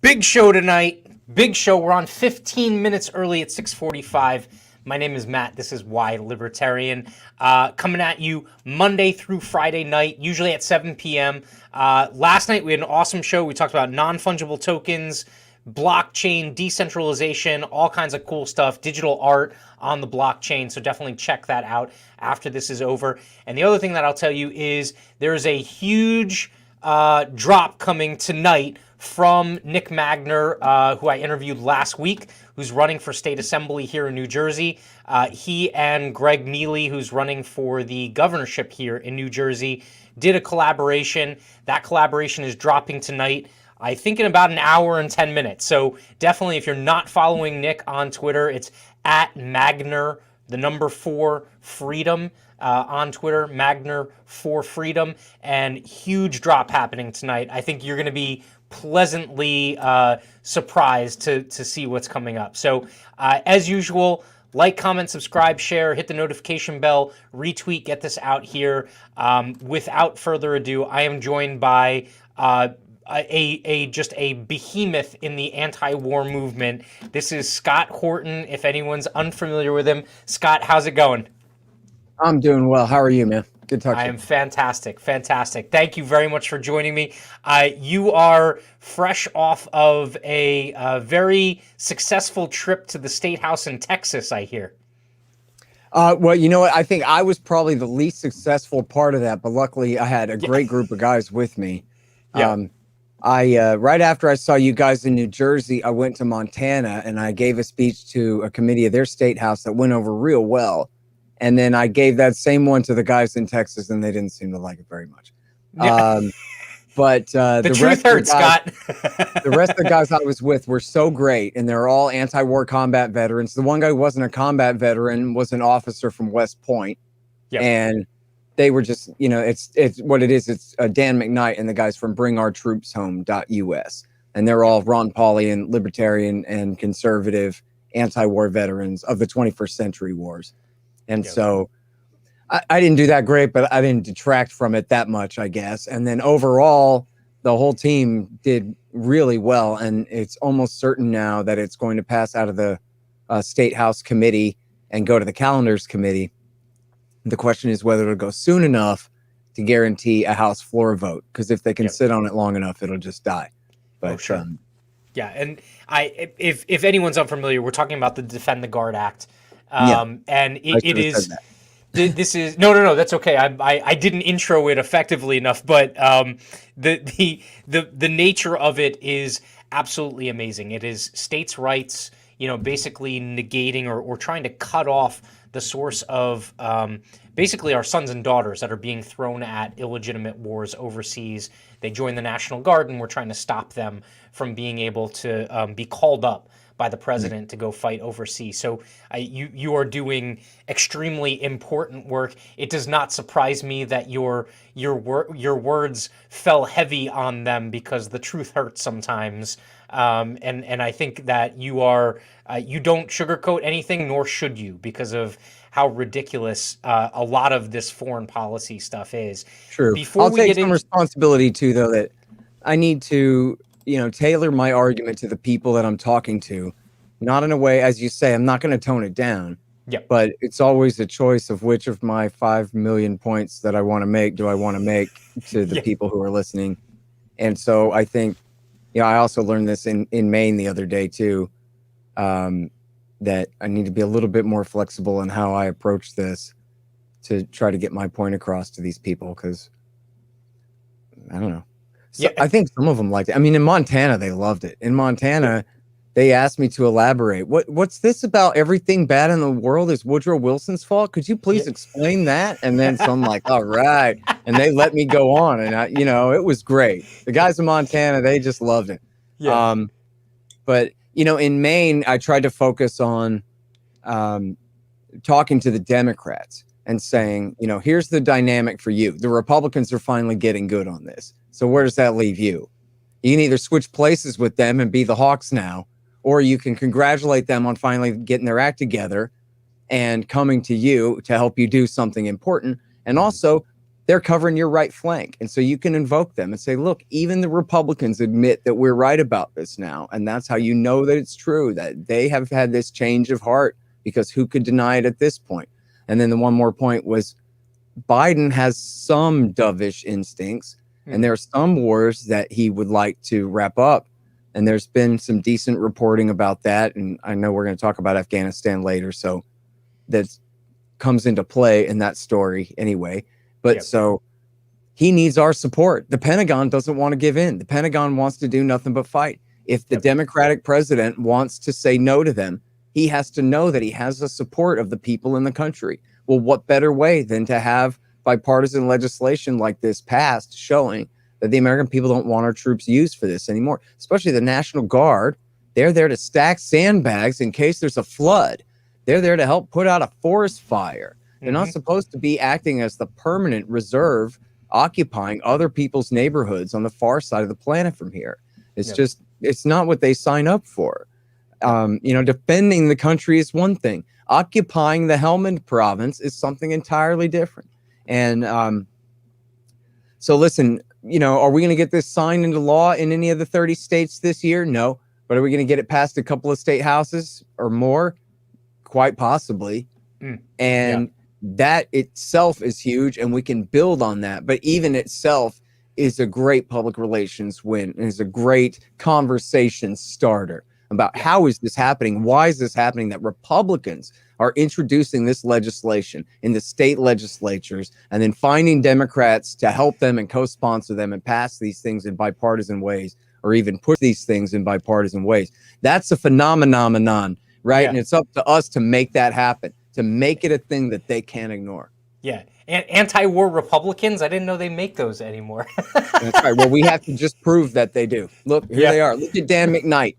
Big show tonight. Big show. We're on 15 minutes early at 6:45. My name is Matt. This is Why Libertarian. Coming at you Monday through Friday night, usually at 7 p.m. Last night we had an awesome show. We talked about non-fungible tokens, blockchain, decentralization, all kinds of cool stuff, digital art on the blockchain. So definitely check that out after this is over. And the other thing that I'll tell you is there's a huge drop coming tonight from Nick Magner, who I interviewed last week, who's running for state assembly here in New Jersey. He and Greg Neely, who's running for the governorship here in New Jersey, did a collaboration. That collaboration is dropping tonight, I think in about an hour and 10 minutes. So definitely, if you're not following Nick on Twitter, it's at Magner, the number 4 Freedom. On Twitter, Magner for Freedom, and huge drop happening tonight. I think you're going to be pleasantly surprised to see what's coming up. So as usual, like, comment, subscribe, share, hit the notification bell, retweet, get this out here. Without further ado, I am joined by just a behemoth in the anti-war movement. This is Scott Horton. If anyone's unfamiliar with him, Scott, how's it going? I'm doing well. How are you, man? Good talking to you. I am fantastic. Fantastic. Thank you very much for joining me. You are fresh off of a very successful trip to the State House in Texas, I hear. Well, you know what? I think I was probably the least successful part of that, but luckily I had a great group of guys with me. Yeah. Right after I saw you guys in New Jersey, I went to Montana and I gave a speech to a committee of their state house that went over real well. And then I gave that same one to the guys in Texas, and they didn't seem to like it very much. Yeah. But the truth hurts, Scott. The rest of the guys I was with were so great, and they're all anti-war combat veterans. The one guy who wasn't a combat veteran was an officer from West Point. Yep. And they were just, you know, it's what it is. It's Dan McKnight and the guys from BringOurTroopsHome.us. And they're all Ron Paulian, libertarian, and conservative anti-war veterans of the 21st century wars. And so I didn't do that great, but I didn't detract from it that much, I guess. And then overall, the whole team did really well. And it's almost certain now that it's going to pass out of the State House committee and go to the calendars committee. The question is whether it'll go soon enough to guarantee a House floor vote. Because if they can sit on it long enough, it'll just die. But sure. Yeah. And if anyone's unfamiliar, we're talking about the Defend the Guard Act. And it is, this is, no, that's okay. I didn't intro it effectively enough, but the nature of it is absolutely amazing. It is states' rights, you know, basically negating or trying to cut off the source of basically our sons and daughters that are being thrown at illegitimate wars overseas. They join the National Guard, and we're trying to stop them from being able to be called up by the president to go fight overseas. So you are doing extremely important work. It does not surprise me that your words fell heavy on them, because the truth hurts sometimes. And I think that you don't sugarcoat anything, nor should you, because of how ridiculous a lot of this foreign policy stuff is. True. Before I'll we take get some into responsibility too, though, that I need to, tailor my argument to the people that I'm talking to, not in a way, as you say, I'm not going to tone it down. yeah, But it's always a choice of which of my 5 million points that I want to make do I want to make to the Yeah. people who are listening. And so I think, I also learned this in Maine the other day too, that I need to be a little bit more flexible in how I approach this to try to get my point across to these people, because I don't know. So Yeah. I think some of them liked it. I mean, in Montana, they loved it. In Montana, they asked me to elaborate. What's this about everything bad in the world is Woodrow Wilson's fault? Could you please explain that? And then so I'm like, all right. And they let me go on. And it was great. The guys in Montana, they just loved it. Yeah. But in Maine, I tried to focus on talking to the Democrats and saying, here's the dynamic for you. The Republicans are finally getting good on this. So where does that leave you? You can either switch places with them and be the Hawks now, or you can congratulate them on finally getting their act together and coming to you to help you do something important. And also, they're covering your right flank. And so you can invoke them and say, look, even the Republicans admit that we're right about this now. And that's how you know that it's true, that they have had this change of heart, because who could deny it at this point? And then the one more point was Biden has some dovish instincts, and there are some wars that he would like to wrap up. And there's been some decent reporting about that. And I know we're going to talk about Afghanistan later. So that comes into play in that story anyway. But so he needs our support. The Pentagon doesn't want to give in. The Pentagon wants to do nothing but fight. If the Democratic president wants to say no to them, he has to know that he has the support of the people in the country. Well, what better way than to have bipartisan legislation like this passed, showing that the American people don't want our troops used for this anymore, especially the National Guard. They're there to stack sandbags in case there's a flood. They're there to help put out a forest fire. They're not supposed to be acting as the permanent reserve, occupying other people's neighborhoods on the far side of the planet from here. It's just, it's not what they sign up for. Defending the country is one thing. Occupying the Helmand province is something entirely different. And so listen, are we going to get this signed into law in any of the 30 states this year? No. But are we going to get it past a couple of state houses or more? Quite possibly. And that itself is huge, and we can build on that. But even itself is a great public relations win, and is a great conversation starter about how is this happening? Why is this happening that Republicans are introducing this legislation in the state legislatures, and then finding Democrats to help them and co-sponsor them and pass these things in bipartisan ways, or even push these things in bipartisan ways? That's a phenomenon, right? And it's up to us to make that happen, to make it a thing that they can't ignore. Yeah. And anti-war Republicans, I didn't know they make those anymore. That's right. Well, we have to just prove that they do. Look, here they are. Look at Dan McKnight.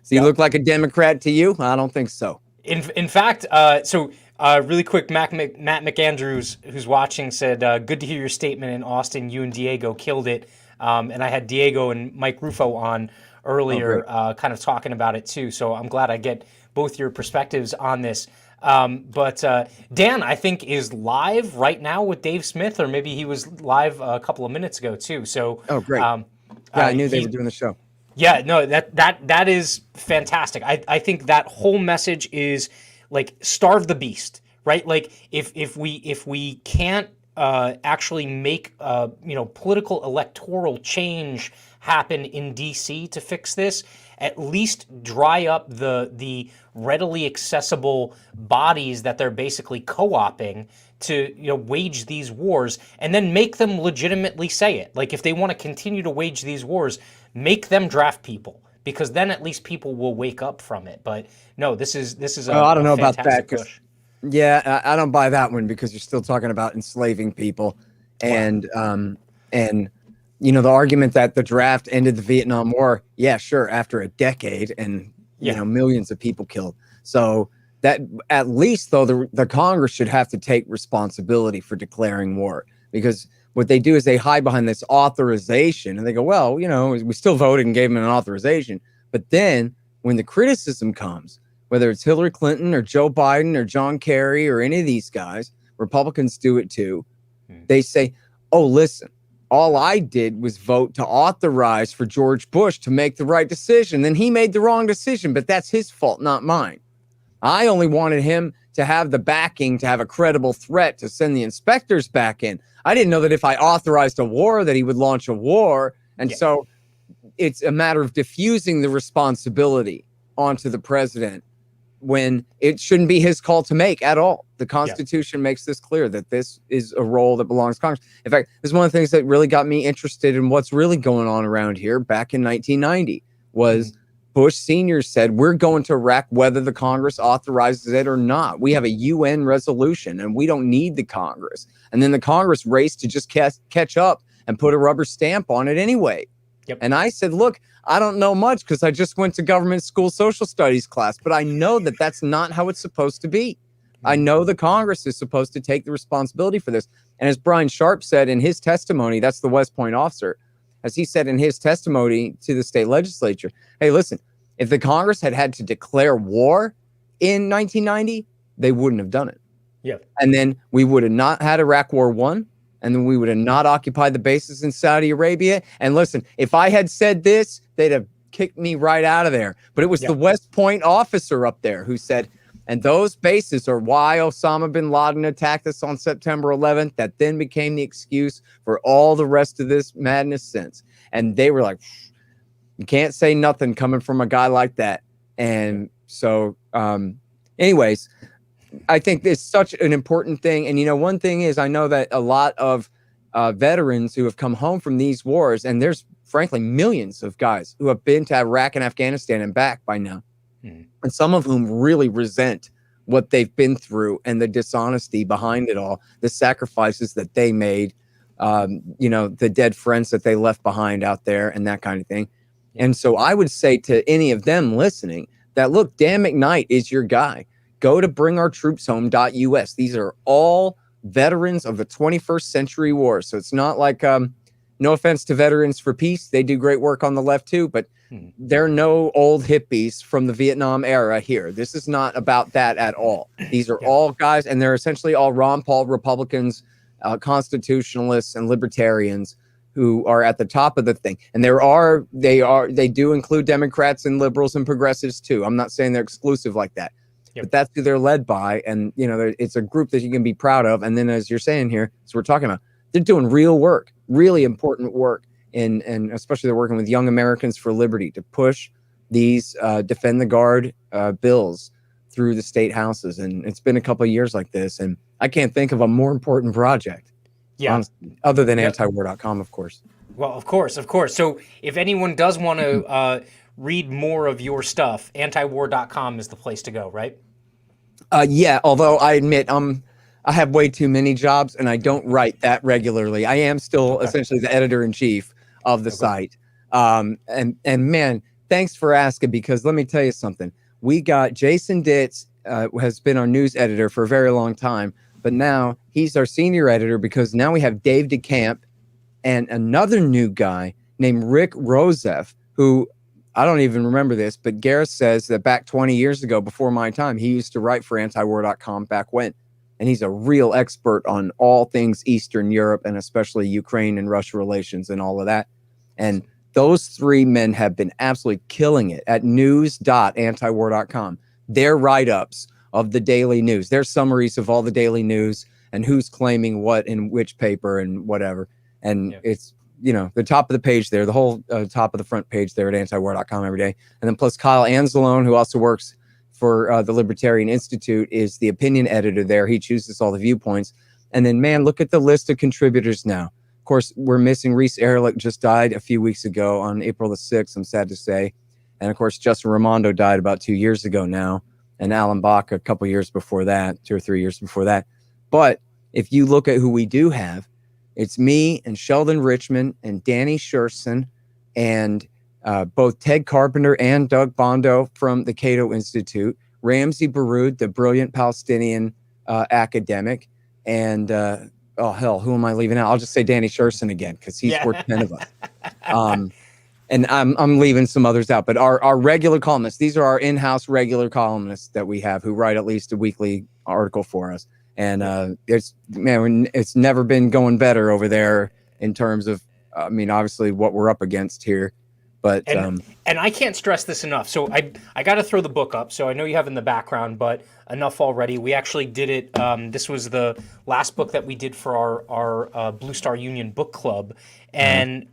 Does he look like a Democrat to you? I don't think so. In fact, really quick, Matt McAndrews, who's watching, said, good to hear your statement in Austin. You and Diego killed it. And I had Diego and Mike Ruffo on earlier, kind of talking about it too. So I'm glad I get both your perspectives on this. But Dan, I think, is live right now with Dave Smith, or maybe he was live a couple of minutes ago too. So great. I knew they were doing the show. Yeah, no, that is fantastic. I think that whole message is like starve the beast, right? Like if we can't actually make political electoral change happen in DC to fix this, at least dry up the readily accessible bodies that they're basically co-opting to wage these wars, and then make them legitimately say it. Like if they want to continue to wage these wars, make them draft people, because then at least people will wake up from it. But no, this is I don't know about that, push. Yeah, I don't buy that one because you're still talking about enslaving people, and and the argument that the draft ended the Vietnam War. Yeah, sure, after a decade and Yeah. millions of people killed. So that at least though the Congress should have to take responsibility for declaring war, because what they do is they hide behind this authorization and they go, well, we still voted and gave them an authorization, but then when the criticism comes, whether it's Hillary Clinton or Joe Biden or John Kerry or any of these guys, Republicans do it too. They say, oh, listen, all I did was vote to authorize for George Bush to make the right decision. Then he made the wrong decision, but that's his fault, not mine. I only wanted him to have the backing to have a credible threat to send the inspectors back in. I didn't know that if I authorized a war that he would launch a war. And so it's a matter of diffusing the responsibility onto the president when it shouldn't be his call to make at all. The Constitution makes this clear that this is a role that belongs to Congress. In fact, this is one of the things that really got me interested in what's really going on around here back in 1990 was Bush Sr. said, we're going to Iraq whether the Congress authorizes it or not. We have a UN resolution and we don't need the Congress. And then the Congress raced to just catch up and put a rubber stamp on it anyway. And I said, look, I don't know much because I just went to government school social studies class, but I know that that's not how it's supposed to be. I know the Congress is supposed to take the responsibility for this. And as Brian Sharp said in his testimony, that's the West Point officer, as he said in his testimony to the state legislature, hey, listen, if the Congress had to declare war in 1990, they wouldn't have done it. And then we would have not had Iraq War I. And then we would have not occupied the bases in Saudi Arabia. And listen, if I had said this, they'd have kicked me right out of there. But it was the West Point officer up there who said, and those bases are why Osama bin Laden attacked us on September 11th. That then became the excuse for all the rest of this madness since. And they were like, you can't say nothing coming from a guy like that. And so, anyways, I think it's such an important thing. And, one thing is I know that a lot of veterans who have come home from these wars, and there's frankly millions of guys who have been to Iraq and Afghanistan and back by now. And some of whom really resent what they've been through and the dishonesty behind it all, the sacrifices that they made, the dead friends that they left behind out there and that kind of thing. And so I would say to any of them listening that, look, Dan McKnight is your guy. Go to bringourtroopshome.us. These are all veterans of the 21st century war. So it's not like, no offense to Veterans for Peace. They do great work on the left too, but they're no old hippies from the Vietnam era here. This is not about that at all. These are all guys, and they're essentially all Ron Paul Republicans, constitutionalists, and libertarians who are at the top of the thing. And they do include Democrats and liberals and progressives too. I'm not saying they're exclusive like that. But that's who they're led by. And, it's a group that you can be proud of. And then as you're saying here, so we're talking about, they're doing real work, really important work. And especially they're working with Young Americans for Liberty to push these Defend the Guard bills through the state houses. And it's been a couple of years like this. And I can't think of a more important project, honestly, other than antiwar.com, of course. Well, of course. So if anyone does want to read more of your stuff, antiwar.com is the place to go, right? Yeah, although I admit I have way too many jobs and I don't write that regularly. I am still essentially the editor-in-chief of the site. And man, thanks for asking, because let me tell you something. We got Jason Ditz, has been our news editor for a very long time, but now he's our senior editor because now we have Dave DeCamp and another new guy named Rick Roseff, who I don't even remember this, but Gareth says that back 20 years ago, before my time, he used to write for antiwar.com back when. And he's a real expert on all things Eastern Europe and especially Ukraine and Russia relations and all of that. And those three men have been absolutely killing it at news.antiwar.com. Their write-ups of the daily news, their summaries of all the daily news and who's claiming what in which paper and whatever. And it's, the top of the page there, the whole top of the front page there at antiwar.com every day. And then plus Kyle Anzalone, who also works for the Libertarian Institute, is the opinion editor there. He chooses all the viewpoints. And then, man, look at the list of contributors now. Of course, we're missing Reese Erlich, just died a few weeks ago on April the 6th, I'm sad to say. And, of course, Justin Raimondo died about 2 years ago now. and Alan Bach a couple years before that, 2 or 3 years before that. But if you look at who we do have, it's me and Sheldon Richman and Danny Sherson and both Ted Carpenter and Doug Bondo from the Cato Institute, Ramzi Baroud, the brilliant Palestinian academic, and oh hell, who am I leaving out? I'll just say Danny Sherson again because he's worth 10 of us. And I'm leaving some others out, but our regular columnists, these are our in-house regular columnists that we have who write at least a weekly article for us. And it's never been going better over there in terms of, I mean, obviously what we're up against here. But and I can't stress this enough. So I got to throw the book up. So I know you have in the background, but enough already. We actually did it. This was the last book that we did for our Blue Star Union book club. And,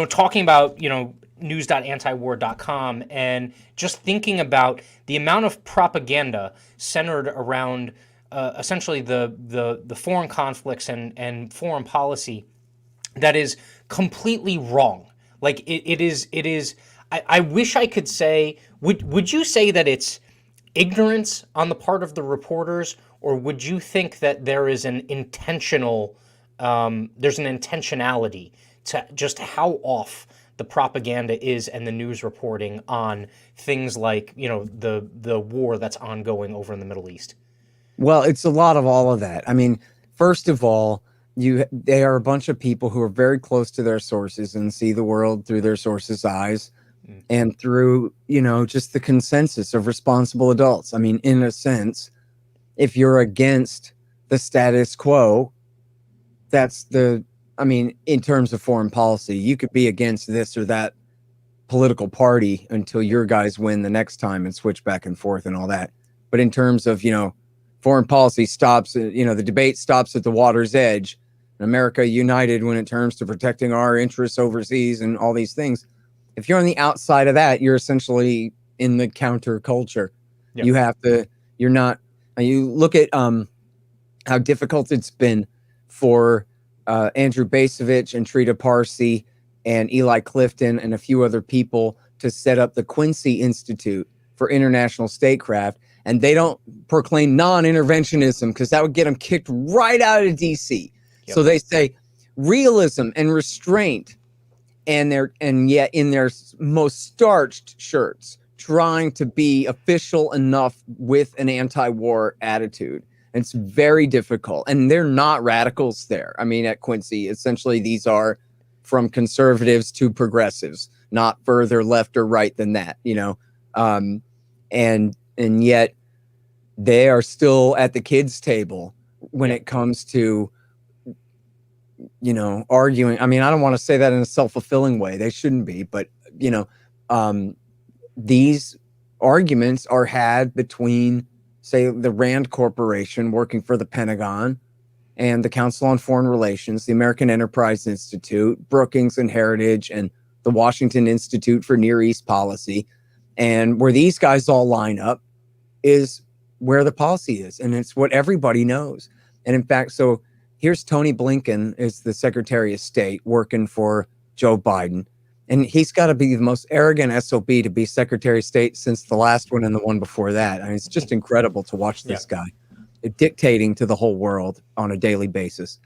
talking about, news.antiwar.com and just thinking about the amount of propaganda centered around essentially the foreign conflicts and foreign policy that is completely wrong. Like it is. I wish I could say. Would you say that it's ignorance on the part of the reporters, or would you think that there is an intentional? There's an intentionality to just how off the propaganda is and the news reporting on things like the war that's ongoing over in the Middle East. Well, it's a lot of all of that. I mean, first of all, they are a bunch of people who are very close to their sources and see the world through their sources' eyes and through, just the consensus of responsible adults. I mean, in a sense, if you're against the status quo, in terms of foreign policy, you could be against this or that political party until your guys win the next time and switch back and forth and all that. But in terms of, foreign policy stops, the debate stops at the water's edge. America united when it turns to protecting our interests overseas and all these things. If you're on the outside of that, you're essentially in the counterculture. Yep. You look at how difficult it's been for Andrew Bacevich and Trita Parsi and Eli Clifton and a few other people to set up the Quincy Institute for International Statecraft. And they don't proclaim non-interventionism because that would get them kicked right out of DC. Yep. So they say realism and restraint, and yet in their most starched shirts, trying to be official enough with an anti-war attitude. And it's very difficult. And they're not radicals there. I mean, at Quincy, essentially these are from conservatives to progressives, not further left or right than that, and yet they are still at the kids' table when it comes to, arguing. I mean, I don't want to say that in a self-fulfilling way. They shouldn't be, but, these arguments are had between, say, the Rand Corporation working for the Pentagon and the Council on Foreign Relations, the American Enterprise Institute, Brookings and Heritage, and the Washington Institute for Near East Policy. And where these guys all line up is where the policy is. And it's what everybody knows. And in fact, so here's Tony Blinken is the Secretary of State working for Joe Biden. And he's got to be the most arrogant SOB to be Secretary of State since the last one and the one before that. I mean, it's just incredible to watch this guy dictating to the whole world on a daily basis.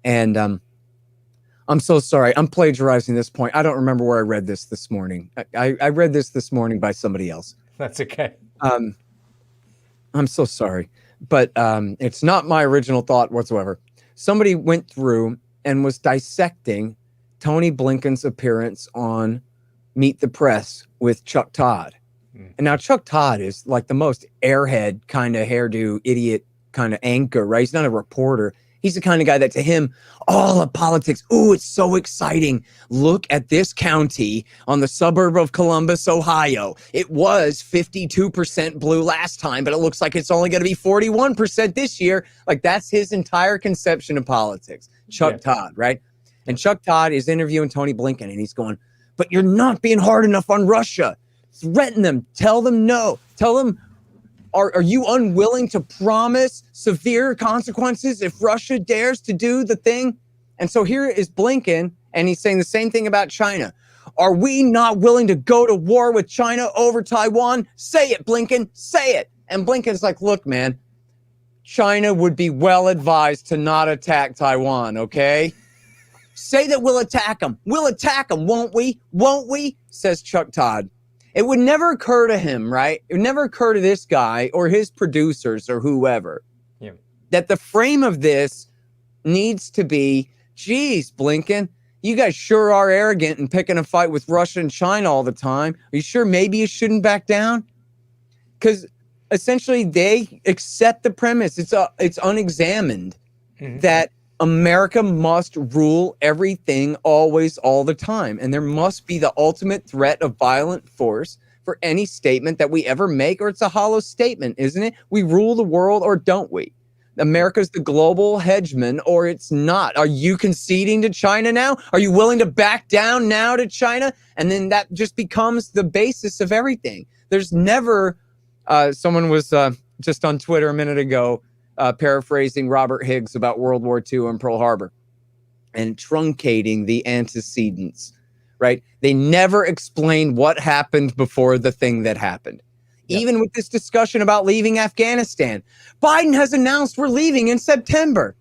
And I'm so sorry. I'm plagiarizing this point. I don't remember where I read this morning. I read this morning by somebody else. That's okay. I'm so sorry. But it's not my original thought whatsoever. Somebody went through and was dissecting Tony Blinken's appearance on Meet the Press with Chuck Todd. And now Chuck Todd is like the most airhead kind of hairdo, idiot kind of anchor, right? He's not a reporter. He's the kind of guy that to him, all of politics, ooh, it's so exciting. Look at this county on the suburb of Columbus, Ohio. It was 52% blue last time, but it looks like it's only going to be 41% this year. Like that's his entire conception of politics. Chuck Todd, right? And Chuck Todd is interviewing Tony Blinken and he's going, but you're not being hard enough on Russia. Threaten them. Tell them no. Tell them, are you unwilling to promise severe consequences if Russia dares to do the thing? And so here is Blinken, and he's saying the same thing about China. Are we not willing to go to war with China over Taiwan? Say it, Blinken, say it. And Blinken's like, look, man, China would be well advised to not attack Taiwan, okay? Say that we'll attack them. We'll attack them, won't we? Won't we? Says Chuck Todd. It would never occur to him, right? It would never occur to this guy or his producers or whoever that the frame of this needs to be, geez, Blinken, you guys sure are arrogant and picking a fight with Russia and China all the time. Are you sure maybe you shouldn't back down? Because essentially they accept the premise, it's unexamined, that America must rule everything always, all the time. And there must be the ultimate threat of violent force for any statement that we ever make, or it's a hollow statement, isn't it? We rule the world, or don't we? America's the global hegemon, or it's not. Are you conceding to China now? Are you willing to back down now to China? And then that just becomes the basis of everything. There's never, someone was just on Twitter a minute ago, paraphrasing Robert Higgs about World War II and Pearl Harbor and truncating the antecedents, right? They never explain what happened before the thing that happened. Even with this discussion about leaving Afghanistan, Biden has announced we're leaving in September,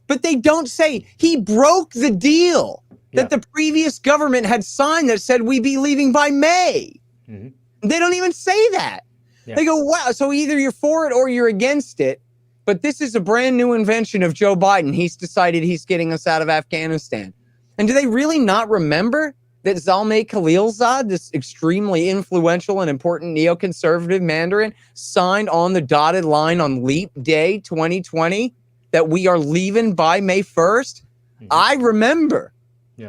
but they don't say he broke the deal that the previous government had signed that said we'd be leaving by May. They don't even say that. They go, wow, so either you're for it or you're against it, but this is a brand new invention of Joe Biden. He's decided he's getting us out of Afghanistan. And do they really not remember that Zalmay Khalilzad, this extremely influential and important neoconservative Mandarin, signed on the dotted line on Leap Day 2020 that we are leaving by May 1st? I remember.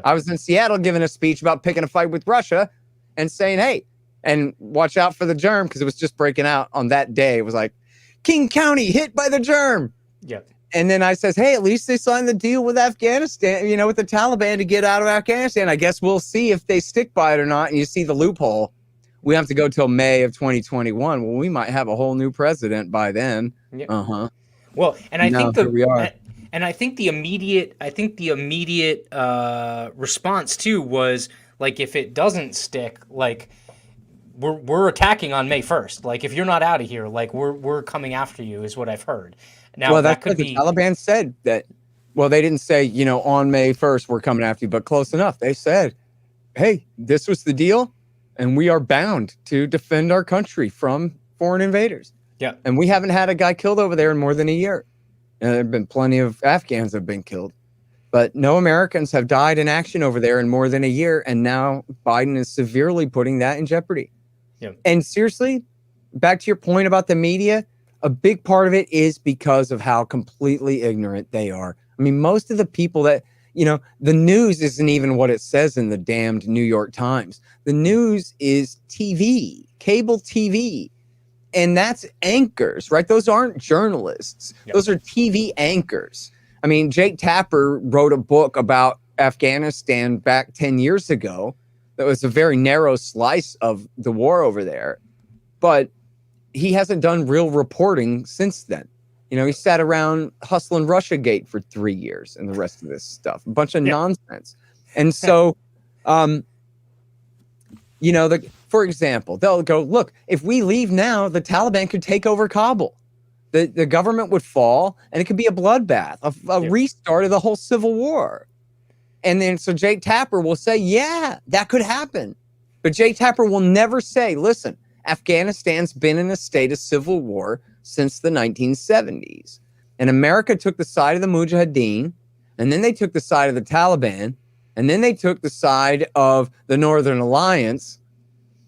I was in Seattle giving a speech about picking a fight with Russia and saying, hey, and watch out for the germ, because it was just breaking out on that day. It was like, King County hit by the germ. And then I says, hey, at least they signed the deal with Afghanistan, you know, with the Taliban to get out of Afghanistan. I guess we'll see if they stick by it or not. And you see the loophole. We have to go till May of 2021. Well, we might have a whole new president by then. Well, and I think here we are. And I think the immediate response too was like, if it doesn't stick, like we're attacking on May 1st. Like, if you're not out of here, like we're coming after you, is what I've heard. Now, well, that could be. The Taliban said that. Well, they didn't say, you know, on May 1st we're coming after you, but close enough. They said, hey, this was the deal, and we are bound to defend our country from foreign invaders. And we haven't had a guy killed over there in more than a year. And there have been plenty of Afghans have been killed, but no Americans have died in action over there in more than a year. And now Biden is severely putting that in jeopardy. And seriously, back to your point about the media, a big part of it is because of how completely ignorant they are. I mean, most of the people that, you know, the news isn't even what it says in the damned New York Times. The news is TV, cable TV. And that's anchors, right? Those aren't journalists. Those are TV anchors. I mean, Jake Tapper wrote a book about Afghanistan back 10 years ago. That was a very narrow slice of the war over there. But he hasn't done real reporting since then. You know, he sat around hustling Russiagate for 3 years and the rest of this stuff. A bunch of nonsense. And so, you know, for example, they'll go, look, if we leave now, the Taliban could take over Kabul. The government would fall, and it could be a bloodbath, a restart of the whole civil war. And then so Jake Tapper will say, yeah, that could happen. But Jake Tapper will never say, listen, Afghanistan's been in a state of civil war since the 1970s. And America took the side of the Mujahideen, and then they took the side of the Taliban, and then they took the side of the Northern Alliance.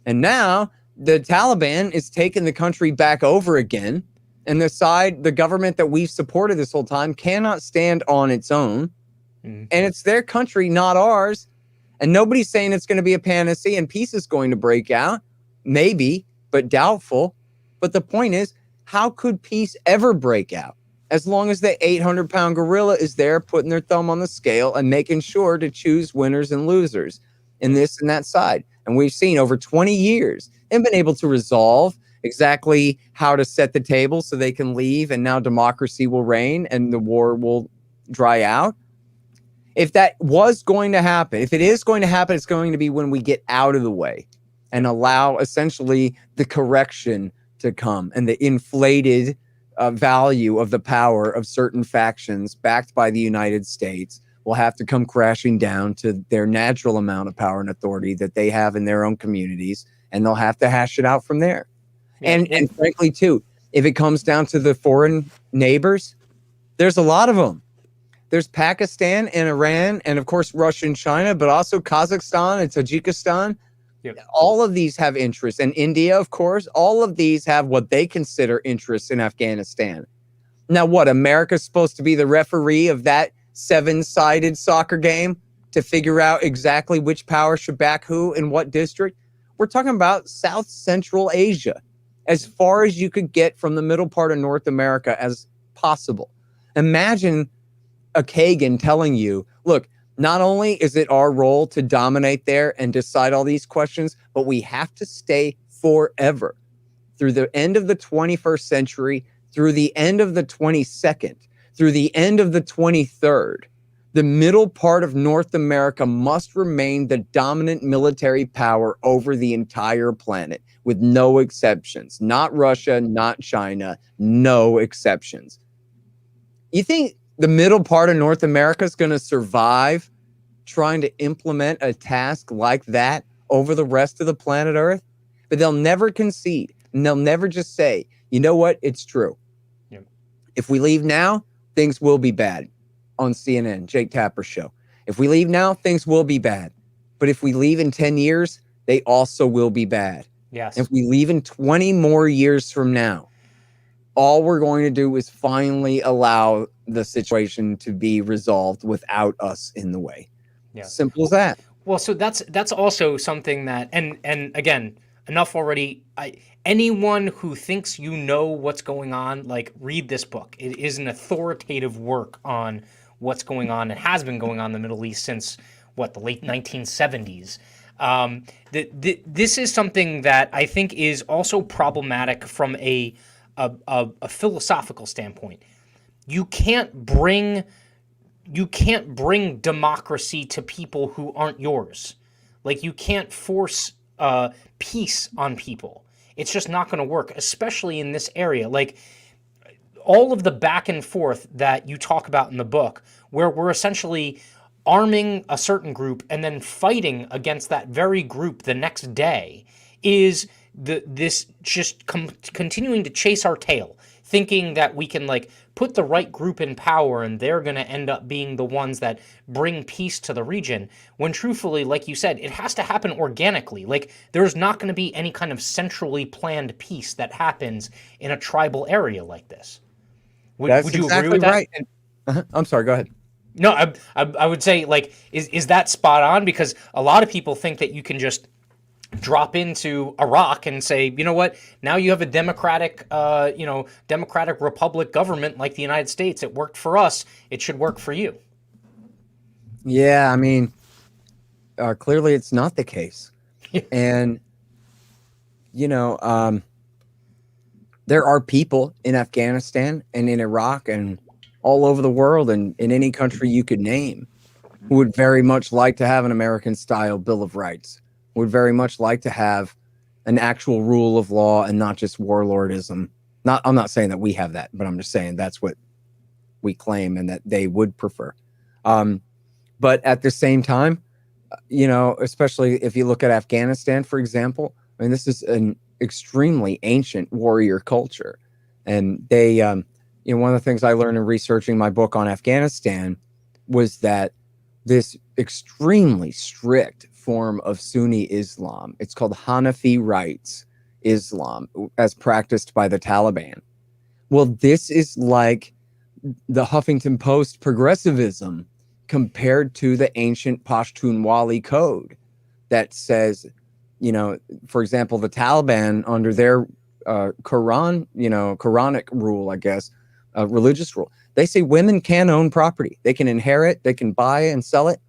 And now the Taliban is taking the country back over again. And the government that we've supported this whole time cannot stand on its own. And it's their country, not ours. And nobody's saying it's going to be a panacea and peace is going to break out. Maybe, but doubtful. But the point is, how could peace ever break out? As long as the 800-pound gorilla is there putting their thumb on the scale and making sure to choose winners and losers in this and that side. And we've seen over 20 years, they've been able to resolve exactly how to set the table so they can leave, and now democracy will reign and the war will dry out. If that was going to happen, if it is going to happen, it's going to be when we get out of the way and allow essentially the correction to come, and the inflated value of the power of certain factions backed by the United States will have to come crashing down to their natural amount of power and authority that they have in their own communities, and they'll have to hash it out from there. Yeah. And frankly, too, if it comes down to the foreign neighbors, there's a lot of them. There's Pakistan and Iran, and of course Russia and China, but also Kazakhstan and Tajikistan. Yep. All of these have interests, and India, of course. All of these have what they consider interests in Afghanistan. Now, what, America's supposed to be the referee of that 7-sided soccer game to figure out exactly which power should back who in what district? We're talking about South Central Asia, as far as you could get from the middle part of North America as possible. Imagine a Kagan telling you, look, not only is it our role to dominate there and decide all these questions, but we have to stay forever through the end of the 21st century, through the end of the 22nd, through the end of the 23rd. The middle part of North America must remain the dominant military power over the entire planet, with no exceptions. Not Russia, not China, no exceptions. You think the middle part of North America is going to survive trying to implement a task like that over the rest of the planet Earth? But they'll never concede, and they'll never just say, you know what, it's true. Yep. If we leave now, things will be bad. On CNN, Jake Tapper's show. If we leave now, things will be bad. But if we leave in 10 years, they also will be bad. Yes. If we leave in 20 more years from now, all we're going to do is finally allow the situation to be resolved without us in the way. Yeah. Simple as that. Well, so that's also something that, and again, enough already. Anyone who thinks you know what's going on, like, read this book. It is an authoritative work on what's going on and has been going on in the Middle East since, the late 1970s. This is something that I think is also problematic from a philosophical standpoint. You can't bring democracy to people who aren't yours. Like, you can't force peace on people. It's just not going to work, especially in this area. Like, all of the back and forth that you talk about in the book, where we're essentially arming a certain group and then fighting against that very group the next day, is this just continuing to chase our tail, thinking that we can, like, put the right group in power and they're going to end up being the ones that bring peace to the region, when truthfully, like you said, it has to happen organically. Like, there's not going to be any kind of centrally planned peace that happens in a tribal area like this. Would you agree with that? Right. I'm sorry, go ahead. No, I would say, like, is that spot on? Because a lot of people think that you can just drop into Iraq and say, you know what, now you have a democratic republic government like the United States. It worked for us. It should work for you. Yeah, I mean, clearly it's not the case. And, there are people in Afghanistan and in Iraq and all over the world and in any country you could name who would very much like to have an American-style Bill of Rights, would very much like to have an actual rule of law and not just warlordism. I'm not saying that we have that, but I'm just saying that's what we claim and that they would prefer. But at the same time, especially if you look at Afghanistan, for example, I mean, this is an extremely ancient warrior culture. And they, one of the things I learned in researching my book on Afghanistan was that this extremely strict form of Sunni Islam, it's called Hanafi rights Islam, as practiced by the Taliban. Well, this is like the Huffington Post progressivism compared to the ancient Pashtunwali code that says, for example, the Taliban under their Quranic rule, I guess, religious rule, they say women can own property. They can inherit, they can buy and sell it.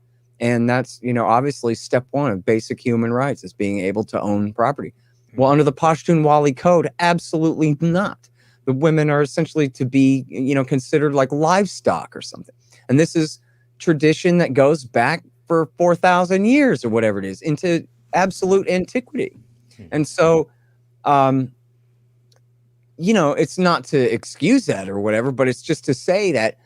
And that's, obviously step one of basic human rights is being able to own property. Well, under the Pashtunwali code, absolutely not. The women are essentially to be, considered like livestock or something. And this is tradition that goes back for 4,000 years or whatever it is, into absolute antiquity. And so, it's not to excuse that or whatever, but it's just to say that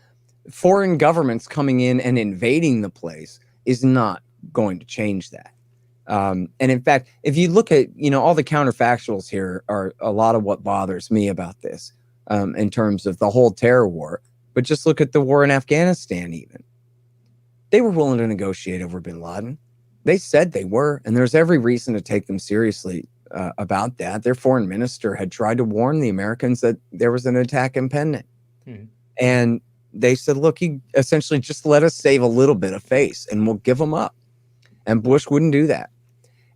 foreign governments coming in and invading the place is not going to change that. And in fact, if you look at, all the counterfactuals here are a lot of what bothers me about this, in terms of the whole terror war. But just look at the war in Afghanistan even. They were willing to negotiate over bin Laden. They said they were, and there's every reason to take them seriously about that. Their foreign minister had tried to warn the Americans that there was an attack impending. And they said, look, you essentially just let us save a little bit of face and we'll give them up. And Bush wouldn't do that.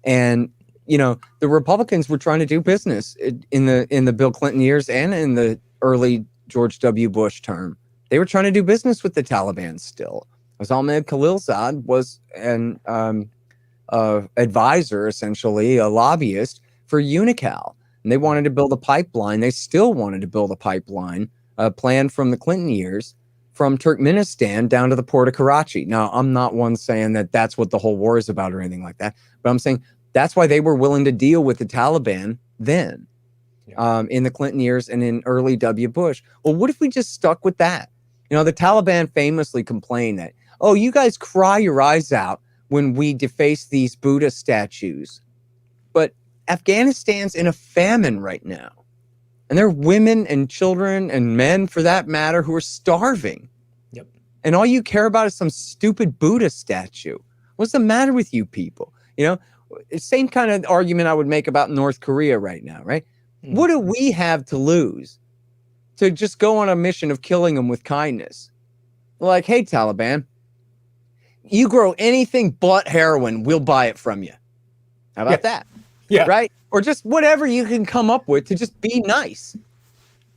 And, the Republicans were trying to do business in the Bill Clinton years and in the early George W. Bush term. They were trying to do business with the Taliban still. Ahmed Khalilzad was an advisor, essentially, a lobbyist for Unical. And they wanted to build a pipeline. They still wanted to build a pipeline planned from the Clinton years from Turkmenistan down to the port of Karachi. Now, I'm not one saying that that's what the whole war is about or anything like that, but I'm saying that's why they were willing to deal with the Taliban then, in the Clinton years and in early W. Bush. Well, what if we just stuck with that? The Taliban famously complained that, oh, you guys cry your eyes out when we deface these Buddha statues. But Afghanistan's in a famine right now. And there are women and children and men, for that matter, who are starving. Yep. And all you care about is some stupid Buddha statue. What's the matter with you people? Same kind of argument I would make about North Korea right now, right? What do we have to lose to just go on a mission of killing them with kindness? Like, hey, Taliban, you grow anything but heroin, we'll buy it from you. How about that? Yeah. Right? Or just whatever you can come up with to just be nice,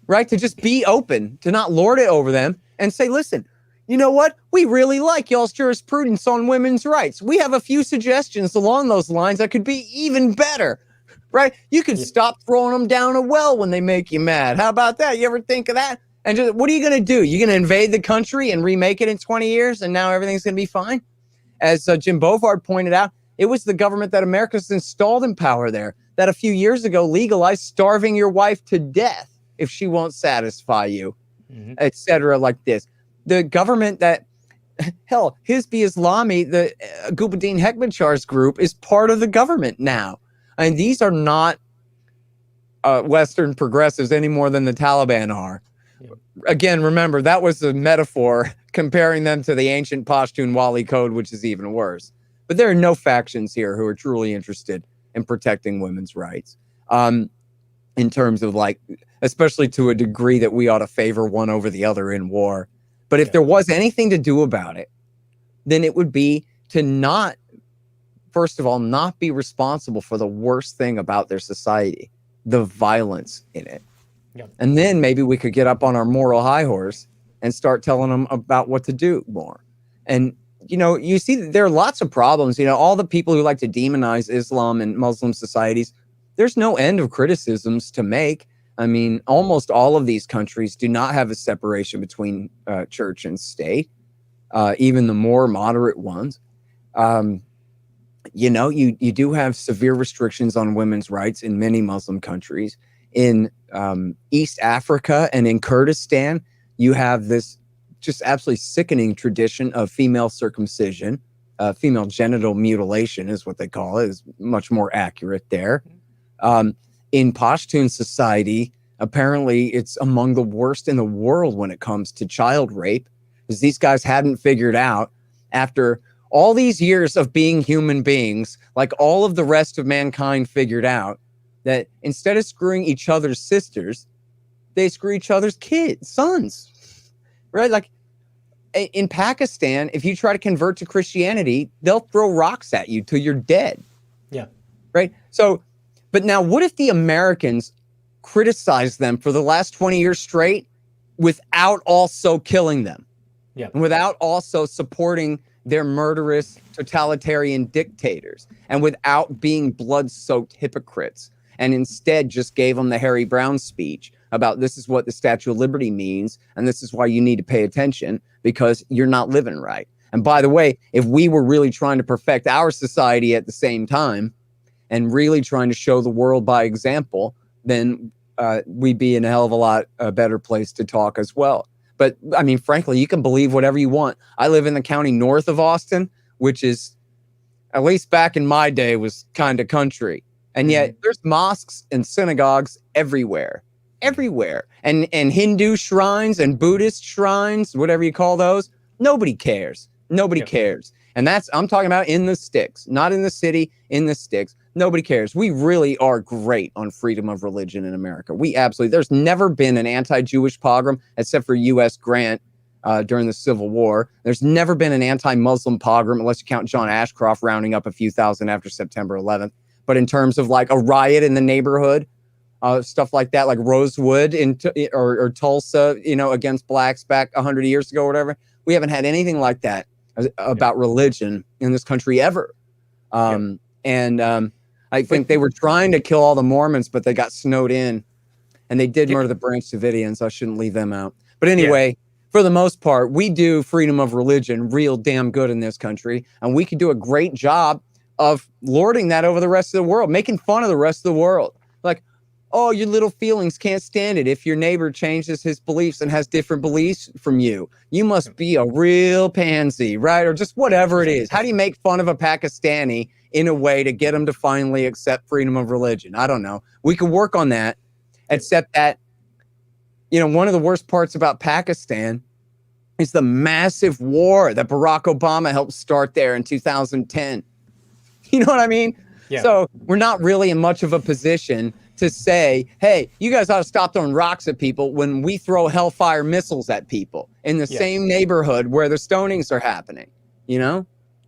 right? To just be open, to not lord it over them and say, listen, you know what? We really like y'all's jurisprudence on women's rights. We have a few suggestions along those lines that could be even better, right? You could stop throwing them down a well when they make you mad. How about that? You ever think of that? And just, what are you going to do? You're going to invade the country and remake it in 20 years and now everything's going to be fine? As Jim Bovard pointed out, it was the government that America's installed in power there that a few years ago legalized starving your wife to death if she won't satisfy you, etc. like this. The government that, hell, Hizb Islami, the Gulbuddin Hekmatyar's group, is part of the government now. And these are not Western progressives any more than the Taliban are. Again, remember, that was a metaphor comparing them to the ancient Pashtun Wali Code, which is even worse. But there are no factions here who are truly interested in protecting women's rights, in terms of, like, especially to a degree that we ought to favor one over the other in war. But if there was anything to do about it, then it would be to not, first of all, not be responsible for the worst thing about their society, the violence in it. Yeah. And then maybe we could get up on our moral high horse and start telling them about what to do more. And, you see that there are lots of problems. All the people who like to demonize Islam and Muslim societies, there's no end of criticisms to make. I mean, almost all of these countries do not have a separation between church and state, even the more moderate ones. You do have severe restrictions on women's rights in many Muslim countries. In East Africa and in Kurdistan, you have this just absolutely sickening tradition of female circumcision. Female genital mutilation is what they call it, is much more accurate there. In Pashtun society, apparently it's among the worst in the world when it comes to child rape, because these guys hadn't figured out, after all these years of being human beings, like all of the rest of mankind figured out, that instead of screwing each other's sisters, they screw each other's kids, sons, right? Like in Pakistan, if you try to convert to Christianity, they'll throw rocks at you till you're dead. Yeah. Right. So, but now what if the Americans criticized them for the last 20 years straight without also killing them? Yeah. And without also supporting their murderous totalitarian dictators, and without being blood-soaked hypocrites, and instead just gave them the Harry Brown speech about this is what the Statue of Liberty means, and this is why you need to pay attention because you're not living right. And by the way, if we were really trying to perfect our society at the same time and really trying to show the world by example, then we'd be in a hell of a lot better place to talk as well. But I mean, frankly, you can believe whatever you want. I live in the county north of Austin, which is, at least back in my day, was kind of country. And yet there's mosques and synagogues everywhere, and Hindu shrines and Buddhist shrines, whatever you call those. Nobody cares. Nobody cares. And I'm talking about in the sticks, not in the city, in the sticks. Nobody cares. We really are great on freedom of religion in America. We absolutely, there's never been an anti-Jewish pogrom except for U.S. Grant during the Civil War. There's never been an anti-Muslim pogrom, unless you count John Ashcroft rounding up a few thousand after September 11th. But in terms of like a riot in the neighborhood, stuff like that, like Rosewood or Tulsa, against blacks back 100 years ago or whatever, we haven't had anything like that about religion in this country ever. I think they were trying to kill all the Mormons, but they got snowed in, and they did murder the Branch Davidians. I shouldn't leave them out. But anyway, for the most part, we do freedom of religion real damn good in this country, and we can do a great job of lording that over the rest of the world, making fun of the rest of the world. Like, oh, your little feelings can't stand it if your neighbor changes his beliefs and has different beliefs from you. You must be a real pansy, right? Or just whatever it is. How do you make fun of a Pakistani in a way to get them to finally accept freedom of religion? I don't know. We could work on that, except that, one of the worst parts about Pakistan is the massive war that Barack Obama helped start there in 2010. You know what I mean? Yeah. So we're not really in much of a position to say, hey, you guys ought to stop throwing rocks at people when we throw hellfire missiles at people in the same neighborhood where the stonings are happening,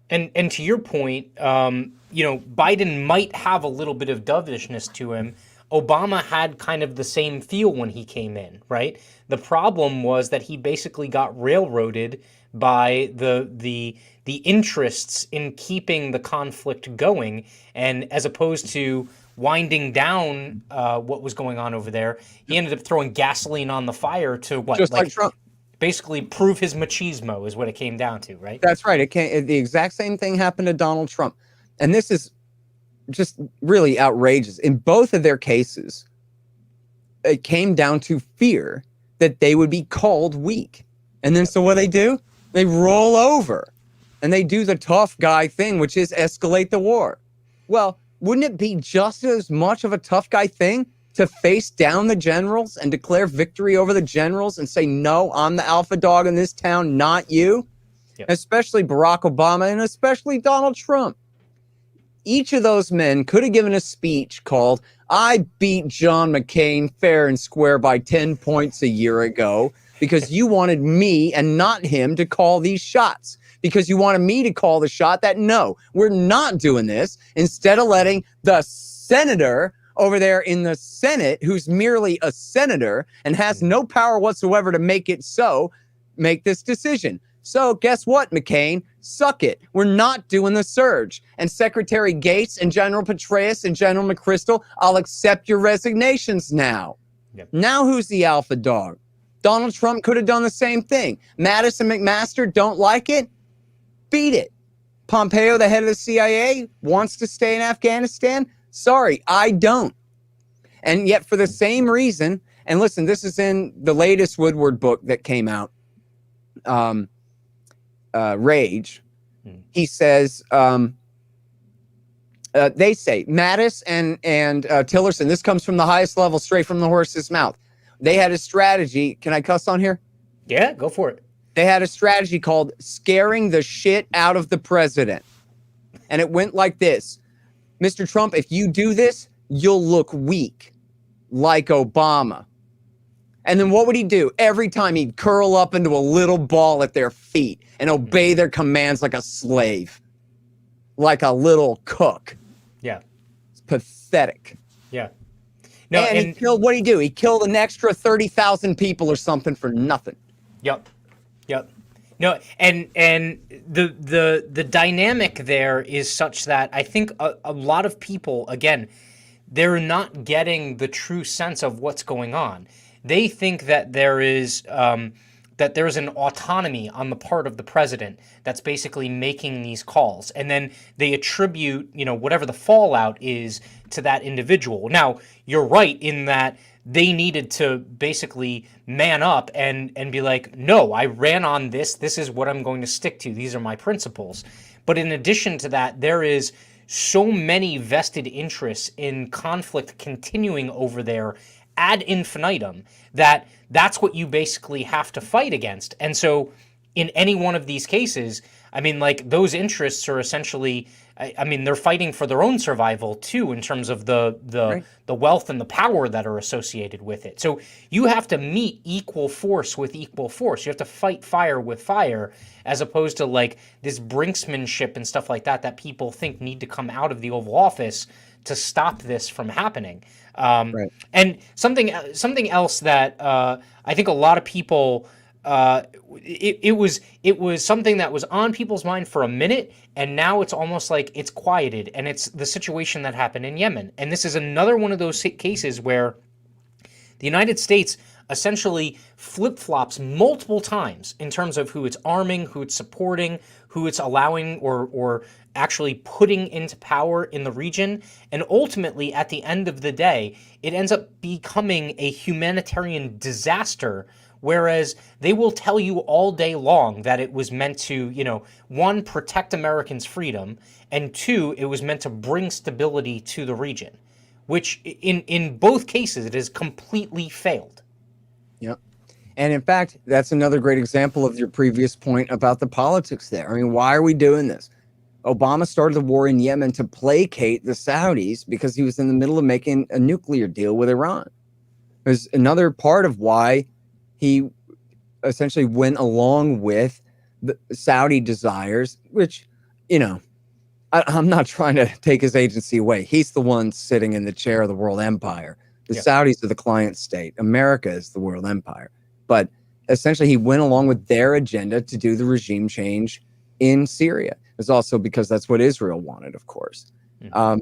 And to your point, Biden might have a little bit of dovishness to him. Obama had kind of the same feel when he came in, right? The problem was that he basically got railroaded by the interests in keeping the conflict going, and as opposed to winding down what was going on over there, he ended up throwing gasoline on the fire to what? Just like Trump. Basically prove his machismo is what it came down to, right? That's right. The exact same thing happened to Donald Trump. And this is just really outrageous. In both of their cases, it came down to fear that they would be called weak. And then so what do? They roll over and they do the tough guy thing, which is escalate the war. Well, wouldn't it be just as much of a tough guy thing to face down the generals and declare victory over the generals and say, no, I'm the alpha dog in this town, not you? Yep. Especially Barack Obama and especially Donald Trump. Each of those men could have given a speech called, I beat John McCain fair and square by 10 points a year ago because you wanted me and not him to call these shots. Because you wanted me to call the shot that, no, we're not doing this. Instead of letting the senator over there in the Senate, who's merely a senator and has no power whatsoever to make it so, make this decision. So guess what, McCain? Suck it. We're not doing the surge. And Secretary Gates and General Petraeus and General McChrystal, I'll accept your resignations now. Yep. Now who's the alpha dog? Donald Trump could have done the same thing. Mattis and McMaster don't like it? Beat it. Pompeo, the head of the CIA, wants to stay in Afghanistan? Sorry, I don't. And yet for the same reason, and listen, this is in the latest Woodward book that came out, Rage. He says, they say, Mattis and Tillerson, this comes from the highest level, straight from the horse's mouth. They had a strategy. Can I cuss on here? Yeah, go for it. They had a strategy called scaring the shit out of the president. And it went like this. Mr. Trump, if you do this, you'll look weak, like Obama. And then what would he do? Every time he'd curl up into a little ball at their feet and obey their commands like a slave, like a little cook. Yeah. It's pathetic. Yeah. No, and he killed, what did he do? He killed an extra 30,000 people or something for nothing. Yep. Yep. No, and the dynamic there is such that I think a lot of people, again, they're not getting the true sense of what's going on. They think that there is that there's an autonomy on the part of the president that's basically making these calls. And then they attribute, whatever the fallout is to that individual. Now, you're right in that they needed to basically man up and be like, no, I ran on this. This is what I'm going to stick to. These are my principles. But in addition to that, there is so many vested interests in conflict continuing over there ad infinitum that's what you basically have to fight against. And so in any one of these cases, I mean, like, those interests are essentially, I mean, they're fighting for their own survival too, in terms of the wealth and the power that are associated with it. So you have to meet equal force with equal force. You have to fight fire with fire, as opposed to like this brinksmanship and stuff like that people think need to come out of the Oval Office to stop this from happening. And something else that I think a lot of people, it was something that was on people's mind for a minute, and now it's almost like it's quieted, and it's the situation that happened in Yemen. And this is another one of those cases where the United States essentially flip-flops multiple times in terms of who it's arming, who it's supporting, who it's allowing or actually putting into power in the region. And ultimately, at the end of the day, it ends up becoming a humanitarian disaster, whereas they will tell you all day long that it was meant to, one, protect Americans' freedom, and two, it was meant to bring stability to the region, which in both cases, it has completely failed. Yep. And in fact, that's another great example of your previous point about the politics there. I mean, why are we doing this? Obama started the war in Yemen to placate the Saudis because he was in the middle of making a nuclear deal with Iran. There's another part of why he essentially went along with the Saudi desires, which, I'm not trying to take his agency away. He's the one sitting in the chair of the world empire. The Saudis are the client state. America is the world empire. But essentially, he went along with their agenda to do the regime change in Syria. It's also because that's what Israel wanted, of course. Mm-hmm.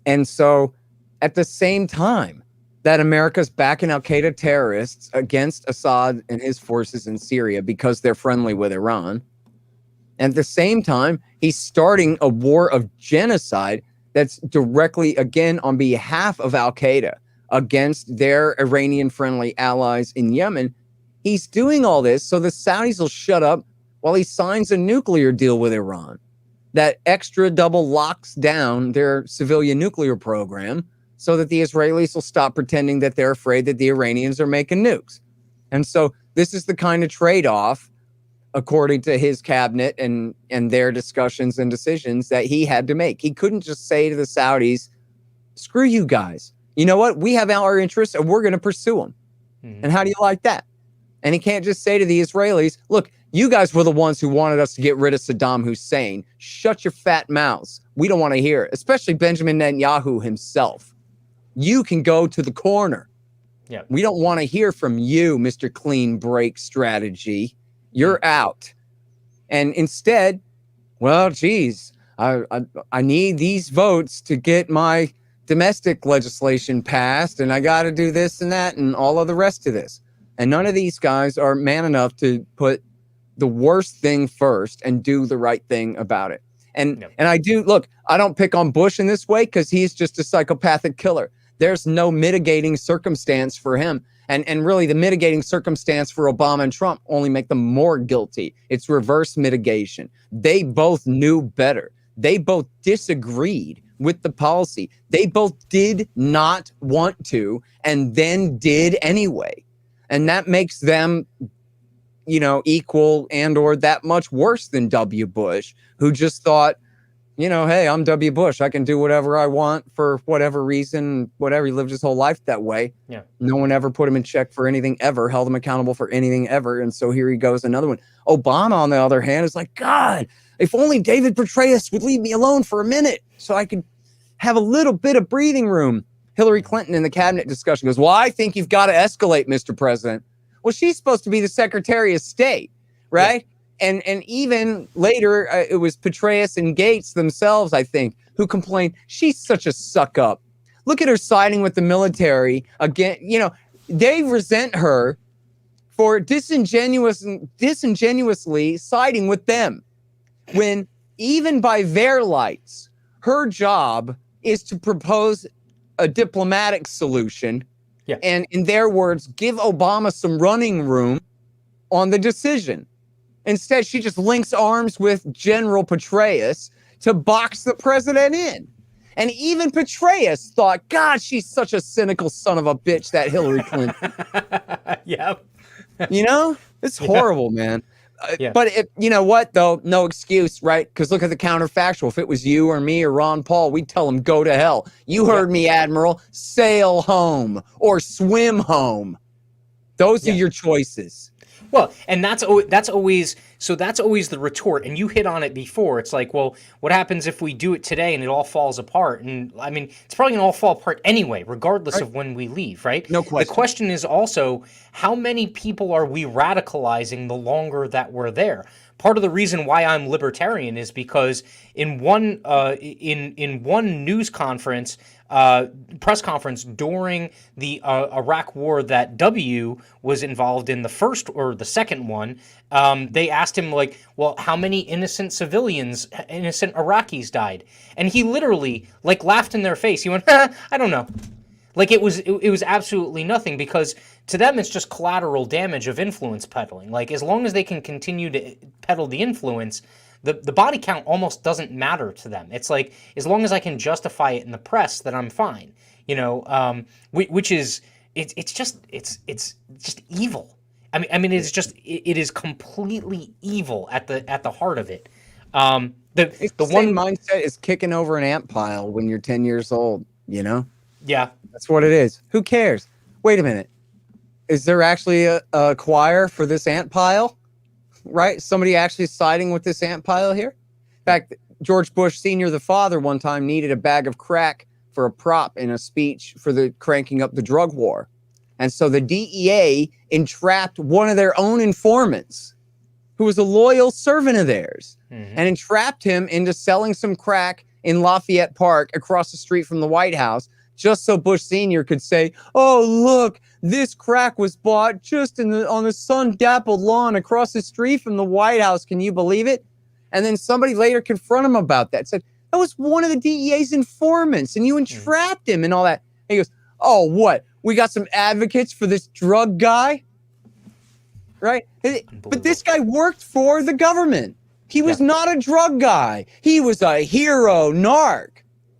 And so at the same time that America's backing al-Qaeda terrorists against Assad and his forces in Syria because they're friendly with Iran, and at the same time, he's starting a war of genocide that's directly, again, on behalf of al-Qaeda against their Iranian-friendly allies in Yemen. He's doing all this so the Saudis will shut up while he signs a nuclear deal with Iran that extra double locks down their civilian nuclear program so that the Israelis will stop pretending that they're afraid that the Iranians are making nukes. And so this is the kind of trade-off, according to his cabinet and their discussions and decisions, that he had to make. He couldn't just say to the Saudis, screw you guys. You know what? We have our interests and we're going to pursue them. Mm-hmm. And how do you like that? And he can't just say to the Israelis, look, you guys were the ones who wanted us to get rid of Saddam Hussein. Shut your fat mouths. We don't want to hear it, especially Benjamin Netanyahu himself. You can go to the corner. Yeah. We don't want to hear from you, Mr. Clean Break Strategy. You're out. And instead, well, geez, I need these votes to get my domestic legislation passed, and I got to do this and that and all of the rest of this. And none of these guys are man enough to put the worst thing first and do the right thing about it. And and I do, look, I don't pick on Bush in this way because he's just a psychopathic killer. There's no mitigating circumstance for him. And really the mitigating circumstance for Obama and Trump only make them more guilty. It's reverse mitigation. They both knew better. They both disagreed with the policy. They both did not want to and then did anyway. And that makes them, equal and or that much worse than W. Bush, who just thought, hey, I'm W. Bush. I can do whatever I want for whatever reason, whatever. He lived his whole life that way. Yeah. No one ever put him in check for anything ever, held him accountable for anything ever. And so here he goes, another one. Obama, on the other hand, is like, God, if only David Petraeus would leave me alone for a minute so I could have a little bit of breathing room. Hillary Clinton in the cabinet discussion goes, well, I think you've got to escalate, Mr. President. Well, she's supposed to be the Secretary of State, right? Yeah. And even later, it was Petraeus and Gates themselves, I think, who complained, she's such a suck up. Look at her siding with the military again. They resent her for disingenuously siding with them, when even by their lights, her job is to propose a diplomatic solution. Yeah. And in their words, give Obama some running room on the decision. Instead, she just links arms with General Petraeus to box the president in. And even Petraeus thought, God, she's such a cynical son of a bitch, that Hillary Clinton. Yeah. You know, it's horrible, man. Yeah. But you know what, though? No excuse, right? Because look at the counterfactual. If it was you or me or Ron Paul, we'd tell him, go to hell. You heard me, Admiral. Sail home or swim home. Those are your choices. Well, and that's always the retort, and you hit on it before. It's like, well, what happens if we do it today and it all falls apart? And I mean, it's probably gonna all fall apart anyway, regardless of when we leave, right? No question. The question is also, how many people are we radicalizing the longer that we're there? Part of the reason why I'm libertarian is because in one news conference, press conference during the Iraq war that W was involved in, the first or the second one, they asked him, like, well, how many innocent Iraqis died? And he literally, like, laughed in their face. He went, I don't know. Like, it was absolutely nothing, because to them it's just collateral damage of influence peddling. Like, as long as they can continue to peddle the influence, the body count almost doesn't matter to them. It's like, as long as I can justify it in the press, that I'm fine. You know, which is it's just evil. I mean, it is completely evil at the heart of it. The one mindset is kicking over an ant pile when you're 10 years old. You know. Yeah. That's what it is. Who cares? Wait a minute. Is there actually a choir for this ant pile? Right? Somebody actually siding with this ant pile here? In fact, George Bush Sr., the father, one time needed a bag of crack for a prop in a speech for the cranking up the drug war. And so the DEA entrapped one of their own informants, who was a loyal servant of theirs, and entrapped him into selling some crack in Lafayette Park across the street from the White House, just so Bush Sr. could say, oh, look, this crack was bought just on the sun-dappled lawn across the street from the White House. Can you believe it? And then somebody later confronted him about that, said, that was one of the DEA's informants, and you entrapped him and all that. And he goes, oh, what? We got some advocates for this drug guy? Right? But this guy worked for the government. He was not a drug guy. He was a hero narc.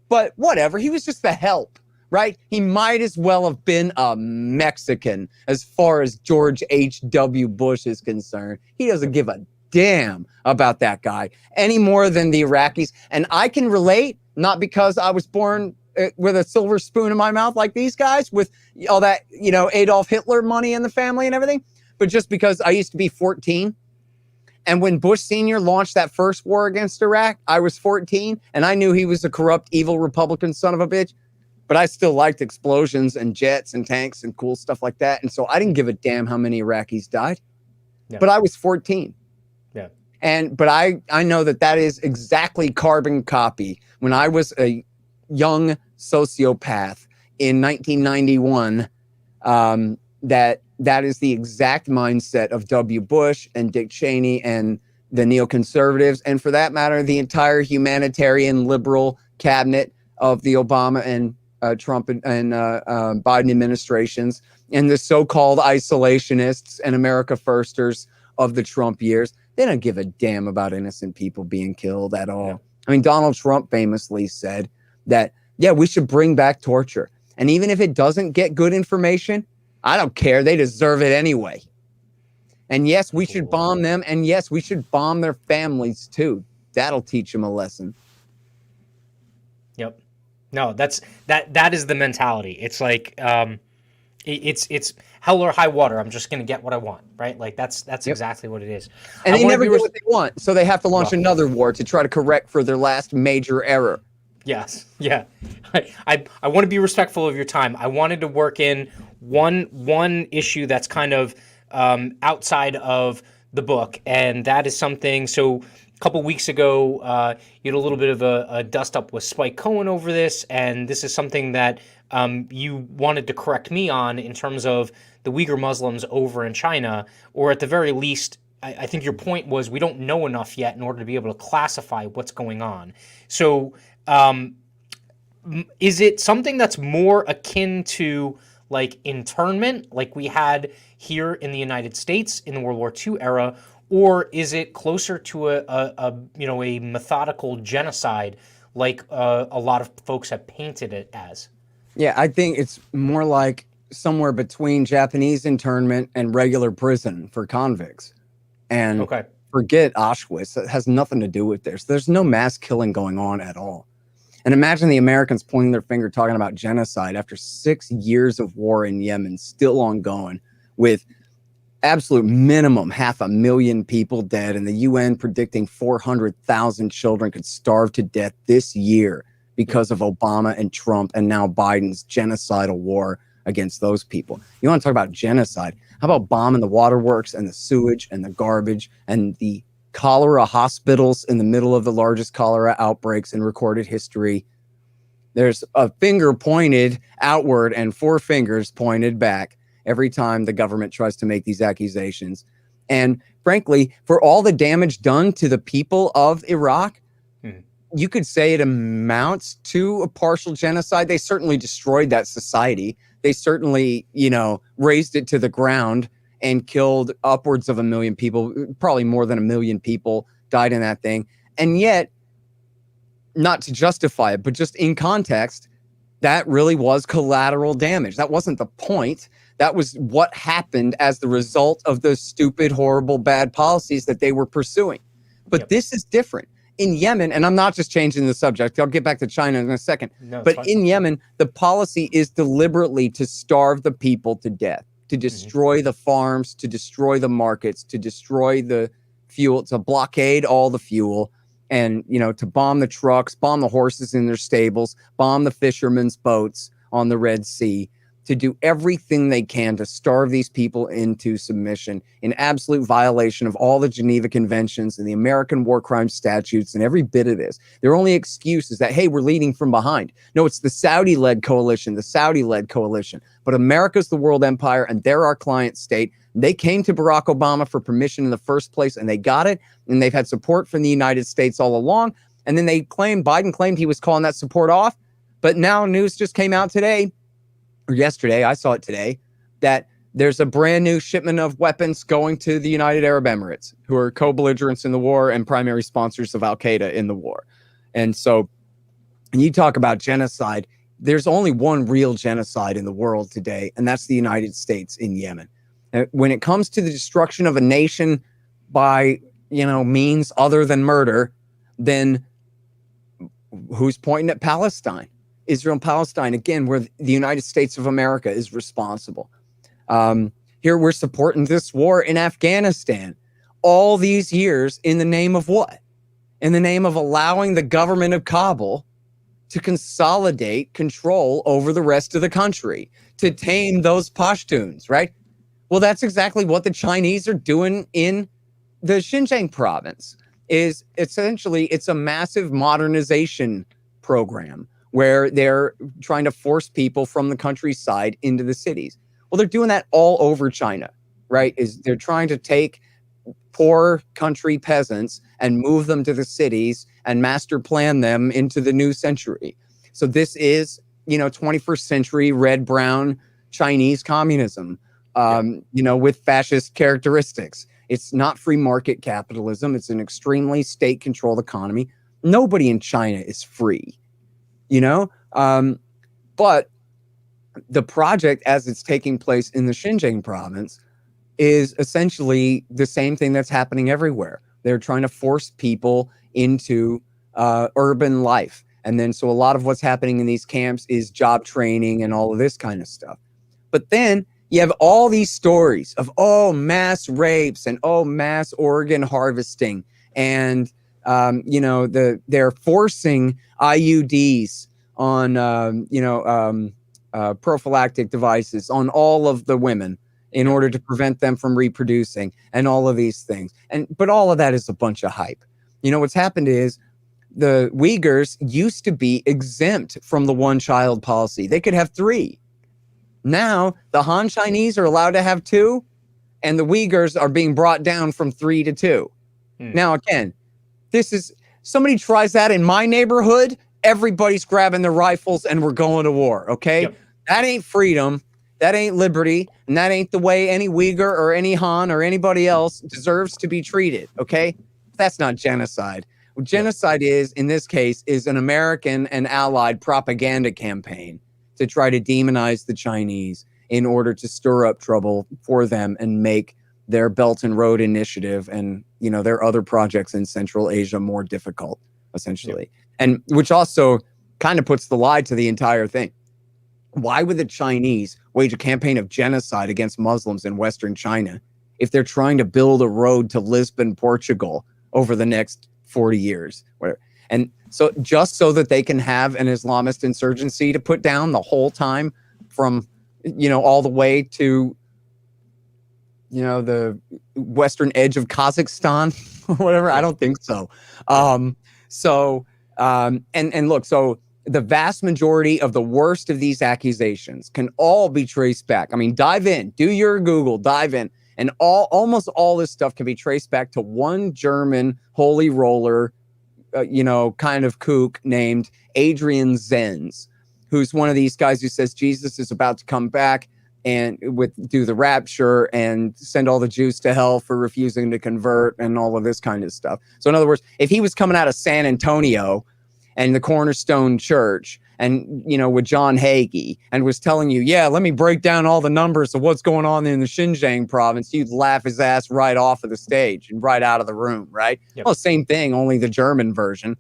But whatever, he was just the help. Right? He might as well have been a Mexican as far as George H.W. Bush is concerned. He doesn't give a damn about that guy any more than the Iraqis. And I can relate, not because I was born with a silver spoon in my mouth like these guys with all that, you know, Adolf Hitler money in the family and everything, but just because I used to be 14. And when Bush Sr. launched that first war against Iraq, I was 14, and I knew he was a corrupt, evil Republican son of a bitch. But I still liked explosions and jets and tanks and cool stuff like that. And so I didn't give a damn how many Iraqis died. Yeah. But I was 14. Yeah. But I know that is exactly carbon copy. When I was a young sociopath in 1991, that is the exact mindset of W. Bush and Dick Cheney and the neoconservatives. And for that matter, the entire humanitarian liberal cabinet of the Obama and Trump and Biden administrations, and the so-called isolationists and America firsters of the Trump years. They don't give a damn about innocent people being killed at all. Yeah. I mean, Donald Trump famously said that, yeah, we should bring back torture. And even if it doesn't get good information, I don't care. They deserve it anyway. And yes, we should bomb them. And yes, we should bomb their families too. That'll teach them a lesson. Yep. No, that is the mentality. It's like it's hell or high water. I'm just gonna get what I want, right? Like that's exactly what it is. And they never get what they want, so they have to launch another war to try to correct for their last major error. Yes, yeah. I want to be respectful of your time. I wanted to work in one issue that's kind of outside of the book, and that is something. So couple weeks ago, you had a little bit of a dust up with Spike Cohen over this, and this is something that you wanted to correct me on in terms of the Uyghur Muslims over in China, or at the very least, I think your point was we don't know enough yet in order to be able to classify what's going on. So, is it something that's more akin to like internment, like we had here in the United States in the World War II era, or is it closer to a methodical genocide, like a lot of folks have painted it as? Yeah, I think it's more like somewhere between Japanese internment and regular prison for convicts. And Okay. forget Auschwitz. It has nothing to do with this. There's no mass killing going on at all. And imagine the Americans pointing their finger talking about genocide after 6 years of war in Yemen, still ongoing, with absolute minimum 500,000 people dead, and the UN predicting 400,000 children could starve to death this year because of Obama and Trump and now Biden's genocidal war against those people. You want to talk about genocide? How about bombing the waterworks and the sewage and the garbage and the cholera hospitals in the middle of the largest cholera outbreaks in recorded history? There's a finger pointed outward and 4 fingers pointed back every time the government tries to make these accusations. And frankly, for all the damage done to the people of Iraq, you could say it amounts to a partial genocide. They certainly destroyed that society. They certainly, razed it to the ground and killed upwards of 1 million people. Probably more than 1 million people died in that thing. And yet, not to justify it, but just in context, that really was collateral damage. That wasn't the point. That was what happened as the result of those stupid, horrible, bad policies that they were pursuing. But This is different. In Yemen, and I'm not just changing the subject, I'll get back to China in a second, but in Yemen, the policy is deliberately to starve the people to death, to destroy the farms, to destroy the markets, to destroy the fuel, to blockade all the fuel, and, to bomb the trucks, bomb the horses in their stables, bomb the fishermen's boats on the Red Sea, to do everything they can to starve these people into submission in absolute violation of all the Geneva Conventions and the American war crime statutes and every bit of this. Their only excuse is that, hey, we're leading from behind. No, it's the Saudi-led coalition, But America's the world empire, and they're our client state. They came to Barack Obama for permission in the first place, and they got it, and they've had support from the United States all along. And then Biden claimed he was calling that support off. But now news just came out today, or yesterday, I saw it today, that there's a brand new shipment of weapons going to the United Arab Emirates, who are co-belligerents in the war and primary sponsors of Al-Qaeda in the war. And so, when you talk about genocide, there's only one real genocide in the world today, and that's the United States in Yemen. When it comes to the destruction of a nation by, means other than murder, then who's pointing at Palestine? Israel and Palestine, again, where the United States of America is responsible. Here we're supporting this war in Afghanistan all these years in the name of what? In the name of allowing the government of Kabul to consolidate control over the rest of the country, to tame those Pashtuns, right? Well, that's exactly what the Chinese are doing in the Xinjiang province. Is essentially, it's a massive modernization program where they're trying to force people from the countryside into the cities. Well, they're doing that all over China, right? They're trying to take poor country peasants and move them to the cities and master plan them into the new century. So this is, 21st century red-brown Chinese communism, with fascist characteristics. It's not free market capitalism. It's an extremely state-controlled economy. Nobody in China is free. But the project as it's taking place in the Xinjiang province is essentially the same thing that's happening everywhere. They're trying to force people into urban life. And then so a lot of what's happening in these camps is job training and all of this kind of stuff. But then you have all these stories of, mass rapes and, mass organ harvesting. And, they're forcing IUDs on, prophylactic devices on all of the women in order to prevent them from reproducing and all of these things. But all of that is a bunch of hype. You know, what's happened is the Uyghurs used to be exempt from the one-child policy. They could have 3. Now, the Han Chinese are allowed to have 2, and the Uyghurs are being brought down from 3 to 2. Now, again, this is, somebody tries that in my neighborhood, everybody's grabbing their rifles and we're going to war, okay? Yep. That ain't freedom, that ain't liberty, and that ain't the way any Uyghur or any Han or anybody else deserves to be treated, okay? That's not genocide. What genocide is, in this case, is an American and allied propaganda campaign to try to demonize the Chinese in order to stir up trouble for them and make their Belt and Road Initiative and, you know, their other projects in Central Asia more difficult, essentially. And which also kind of puts the lie to the entire thing. Why would the Chinese wage a campaign of genocide against Muslims in Western China if they're trying to build a road to Lisbon, Portugal over the next 40 years? Whatever. And so just so that they can have an Islamist insurgency to put down the whole time from, you know, all the way to, you know, the western edge of Kazakhstan or whatever. I don't think so. And look, so the vast majority of the worst of these accusations can all be traced back. I mean, dive in, do your Google, dive in, and almost all this stuff can be traced back to one German holy roller, you know, kind of kook named Adrian Zenz, who's one of these guys who says Jesus is about to come back and do the rapture and send all the Jews to hell for refusing to convert and all of this kind of stuff. So in other words, if he was coming out of San Antonio and the Cornerstone Church and, you know, with John Hagee and was telling you, yeah, let me break down all the numbers of what's going on in the Xinjiang province, you'd laugh his ass right off of the stage and right out of the room, right? Yep. Well, same thing, only the German version.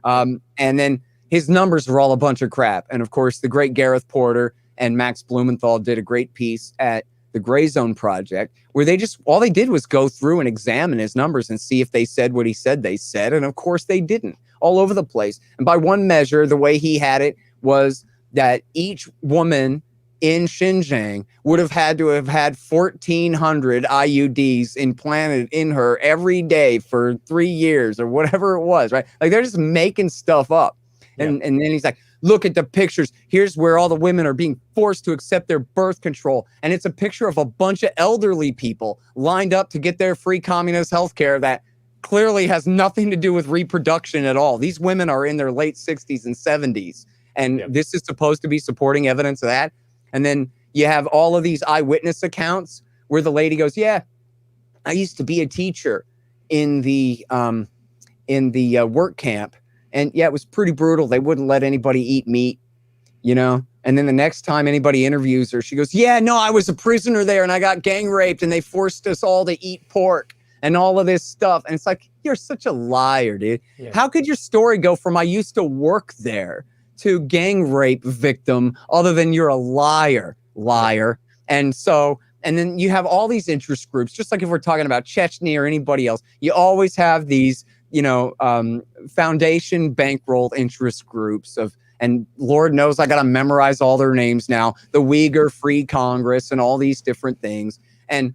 And then his numbers are all a bunch of crap. And of course, the great Gareth Porter and Max Blumenthal did a great piece at the Gray Zone Project where they just, all they did was go through and examine his numbers and see if they said what he said they said. And of course they didn't, all over the place. And by one measure, the way he had it was that each woman in Xinjiang would have had to have had 1,400 IUDs implanted in her every day for 3 years or whatever it was, right? Like they're just making stuff up. And then he's like, look at the pictures. Here's where all the women are being forced to accept their birth control. And it's a picture of a bunch of elderly people lined up to get their free communist healthcare that clearly has nothing to do with reproduction at all. These women are in their late 60s and 70s. And this is supposed to be supporting evidence of that. And then you have all of these eyewitness accounts where the lady goes, yeah, I used to be a teacher in the work camp. And yeah, it was pretty brutal. They wouldn't let anybody eat meat, you know? And then the next time anybody interviews her, she goes, yeah, no, I was a prisoner there and I got gang raped and they forced us all to eat pork and all of this stuff. And it's like, you're such a liar, dude. Yeah. How could your story go from I used to work there to gang rape victim other than you're a liar? And so, and then you have all these interest groups, just like if we're talking about Chechnya or anybody else, you always have these, you know, foundation bankrolled interest groups of, and Lord knows I got to memorize all their names now, the Uyghur Free Congress and all these different things. And,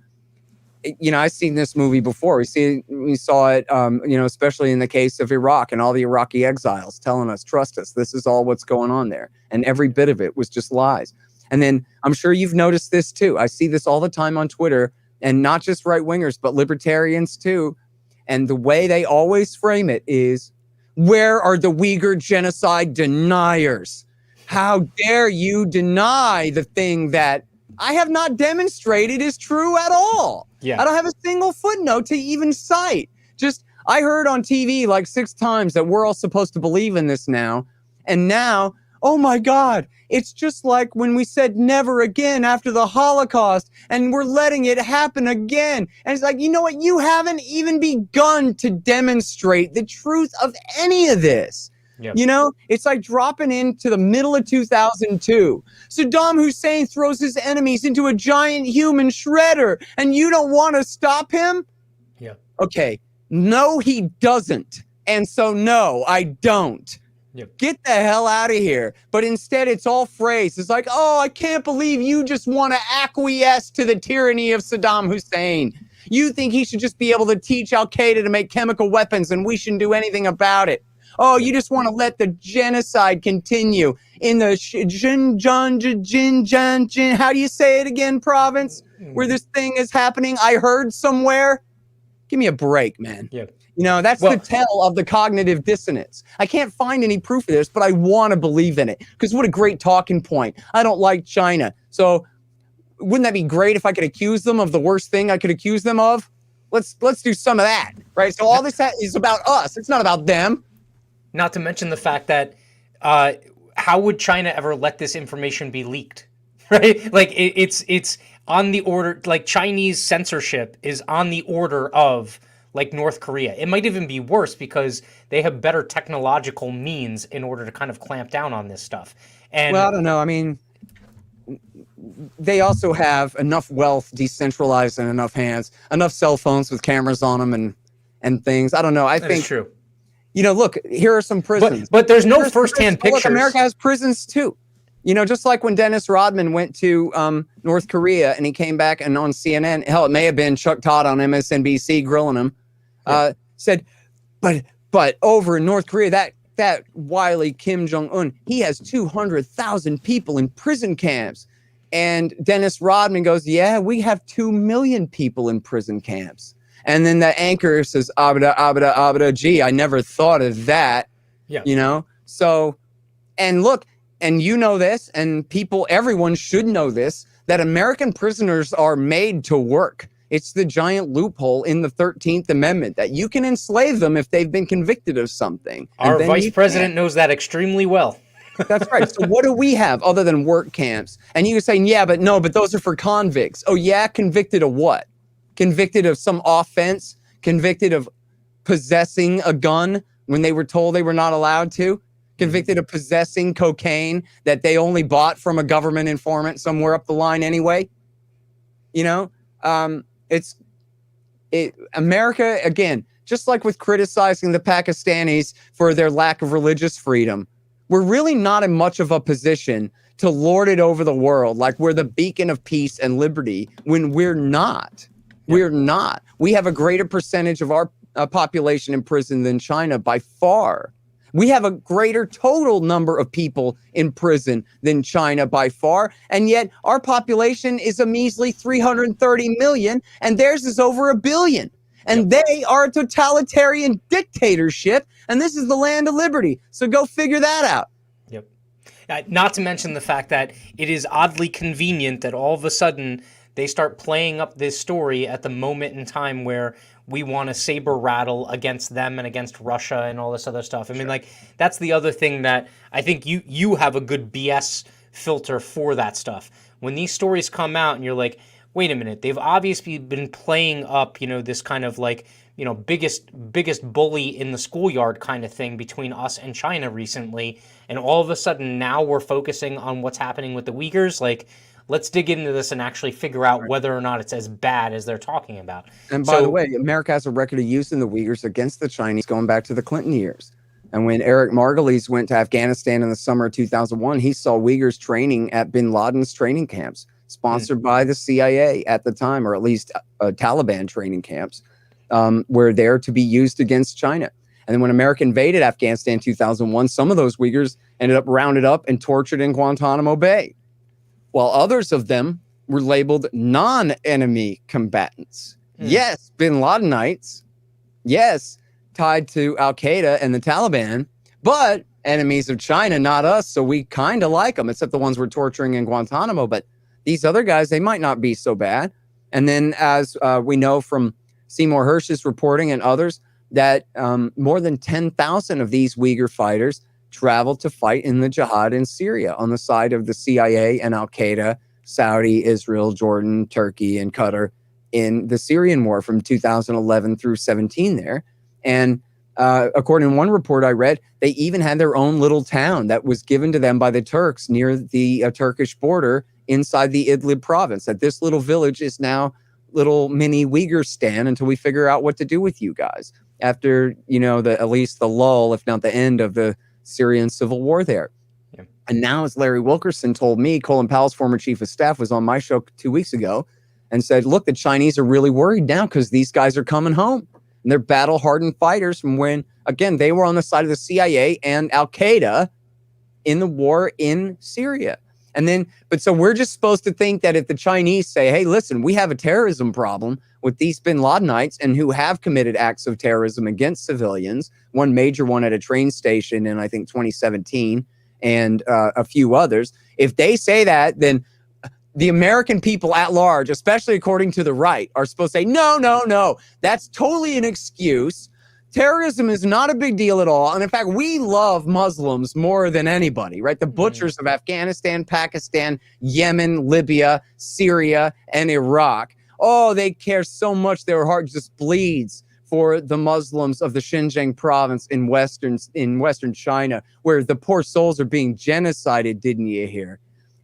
you know, I've seen this movie before. We saw it, you know, especially in the case of Iraq and all the Iraqi exiles telling us, trust us, this is all what's going on there. And every bit of it was just lies. And then I'm sure you've noticed this too. I see this all the time on Twitter, and not just right wingers, but libertarians too. And the way they always frame it is, where are the Uyghur genocide deniers? How dare you deny the thing that I have not demonstrated is true at all? Yeah. I don't have a single footnote to even cite. Just, I heard on TV like 6 times that we're all supposed to believe in this now. And now, oh my God, it's just like when we said never again after the Holocaust, and we're letting it happen again. And it's like, you know what? You haven't even begun to demonstrate the truth of any of this. Yep. You know, it's like dropping into the middle of 2002. Saddam Hussein throws his enemies into a giant human shredder, and you don't want to stop him? Yeah. Okay. No, he doesn't. And so, no, I don't. Yep. Get the hell out of here. But instead, it's all phrase. It's like, oh, I can't believe you just want to acquiesce to the tyranny of Saddam Hussein. You think he should just be able to teach Al-Qaeda to make chemical weapons and we shouldn't do anything about it. Oh, you just want to let the genocide continue in the Xinjiang, how do you say it again, province, where this thing is happening? I heard somewhere. Give me a break, man. Yeah. You know, that's the tell of the cognitive dissonance. I can't find any proof of this, but I want to believe in it because what a great talking point. I don't like China. So wouldn't that be great if I could accuse them of the worst thing I could accuse them of? Let's do some of that, right? So all this is about us. It's not about them. Not to mention the fact that how would China ever let this information be leaked, right? Like it's on the order, like Chinese censorship is on the order of like North Korea. It might even be worse because they have better technological means in order to kind of clamp down on this stuff. And well, I don't know. I mean, they also have enough wealth decentralized in enough hands, enough cell phones with cameras on them and things. I don't know. I think true. You know, look, here are some prisons. But there's no firsthand pictures. Look, America has prisons too. You know, just like when Dennis Rodman went to North Korea and he came back and on CNN, hell, it may have been Chuck Todd on MSNBC grilling him, said, but over in North Korea, that wily Kim Jong-un, he has 200,000 people in prison camps. And Dennis Rodman goes, yeah, we have 2 million people in prison camps. And then the anchor says, abada, abada, abada, gee, I never thought of that. Yeah. You know? So, and look, and you know this, and everyone should know this, that American prisoners are made to work. It's the giant loophole in the 13th Amendment that you can enslave them if they've been convicted of something. Our vice president knows that extremely well. That's right. So what do we have other than work camps? And you can say, yeah, but those are for convicts. Oh, yeah? Convicted of what? Convicted of some offense? Convicted of possessing a gun when they were told they were not allowed to? Convicted of possessing cocaine that they only bought from a government informant somewhere up the line anyway? You know? America, again, just like with criticizing the Pakistanis for their lack of religious freedom, we're really not in much of a position to lord it over the world like we're the beacon of peace and liberty when we're not. We're not. We have a greater percentage of our population in prison than China by far. We have a greater total number of people in prison than China by far. And yet our population is a measly 330 million and theirs is over 1 billion. And they are a totalitarian dictatorship. And this is the land of liberty. So go figure that out. Yep. Not to mention the fact that it is oddly convenient that all of a sudden they start playing up this story at the moment in time where we want to saber rattle against them and against Russia and all this other stuff. I mean, like, that's the other thing that I think you have a good BS filter for that stuff. When these stories come out and you're like, wait a minute, they've obviously been playing up, this kind of like, biggest bully in the schoolyard kind of thing between us and China recently. And all of a sudden now we're focusing on what's happening with the Uighurs. Like, let's dig into this and actually figure out whether or not it's as bad as they're talking about. And by the way, America has a record of using the Uyghurs against the Chinese going back to the Clinton years. And when Eric Margulies went to Afghanistan in the summer of 2001, he saw Uyghurs training at bin Laden's training camps, sponsored by the CIA at the time, or at least Taliban training camps, were there to be used against China. And then when America invaded Afghanistan in 2001, some of those Uyghurs ended up rounded up and tortured in Guantanamo Bay, while others of them were labeled non-enemy combatants. Yes, bin Ladenites. Yes, tied to Al-Qaeda and the Taliban, but enemies of China, not us, so we kind of like them, except the ones we're torturing in Guantanamo. But these other guys, they might not be so bad. And then as we know from Seymour Hersh's reporting and others, that more than 10,000 of these Uyghur fighters traveled to fight in the jihad in Syria on the side of the CIA and Al-Qaeda, Saudi, Israel, Jordan, Turkey, and Qatar in the Syrian war from 2011 through 17 there. And according to one report I read, they even had their own little town that was given to them by the Turks near the Turkish border inside the Idlib province. That this little village is now little mini Uyghurstan until we figure out what to do with you guys after, at least the lull, if not the end of the Syrian civil war there. Yeah. And now, as Larry Wilkerson told me, Colin Powell's former chief of staff was on my show 2 weeks ago, and said, look, the Chinese are really worried now because these guys are coming home. And they're battle-hardened fighters from when, again, they were on the side of the CIA and Al-Qaeda in the war in Syria. And then, but so we're just supposed to think that if the Chinese say, hey, listen, we have a terrorism problem with these bin Ladenites and who have committed acts of terrorism against civilians, one major one at a train station in, I think, 2017, and a few others. If they say that, then the American people at large, especially according to the right, are supposed to say, no, no, no, that's totally an excuse. Terrorism is not a big deal at all. And in fact, we love Muslims more than anybody, right? The butchers of Afghanistan, Pakistan, Yemen, Libya, Syria, and Iraq. Oh, they care so much. Their heart just bleeds for the Muslims of the Xinjiang province in Western China, where the poor souls are being genocided, didn't you hear?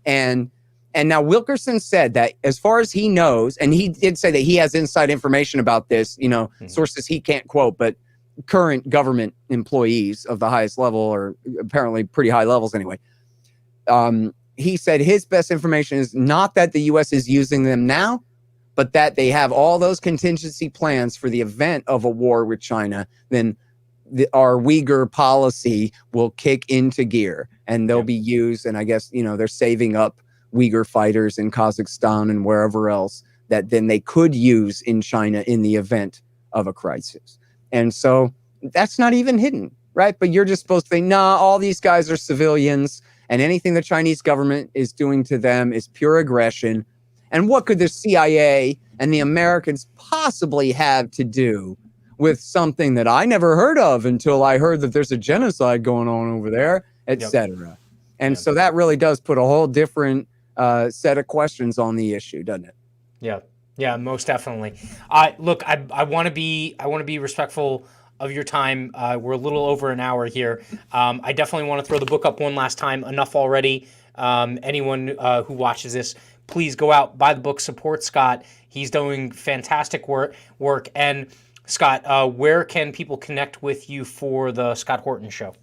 And now Wilkerson said that as far as he knows, and he did say that he has inside information about this, you know, sources he can't quote, but current government employees of the highest level, or apparently pretty high levels anyway. He said his best information is not that the U.S. is using them now, but that they have all those contingency plans for the event of a war with China. Then our Uyghur policy will kick into gear and they'll be used. And I guess, you know, they're saving up Uyghur fighters in Kazakhstan and wherever else that then they could use in China in the event of a crisis. And so that's not even hidden, right? But you're just supposed to think, nah, all these guys are civilians and anything the Chinese government is doing to them is pure aggression. And what could the CIA and the Americans possibly have to do with something that I never heard of until I heard that there's a genocide going on over there, etc. And so that really does put a whole different set of questions on the issue, doesn't it? Yeah. Yeah, most definitely. Look, I want to be respectful of your time. We're a little over an hour here. I definitely want to throw the book up one last time. Enough already. Anyone who watches this, please go out, buy the book, support Scott. He's doing fantastic work. And Scott, where can people connect with you for the Scott Horton Show?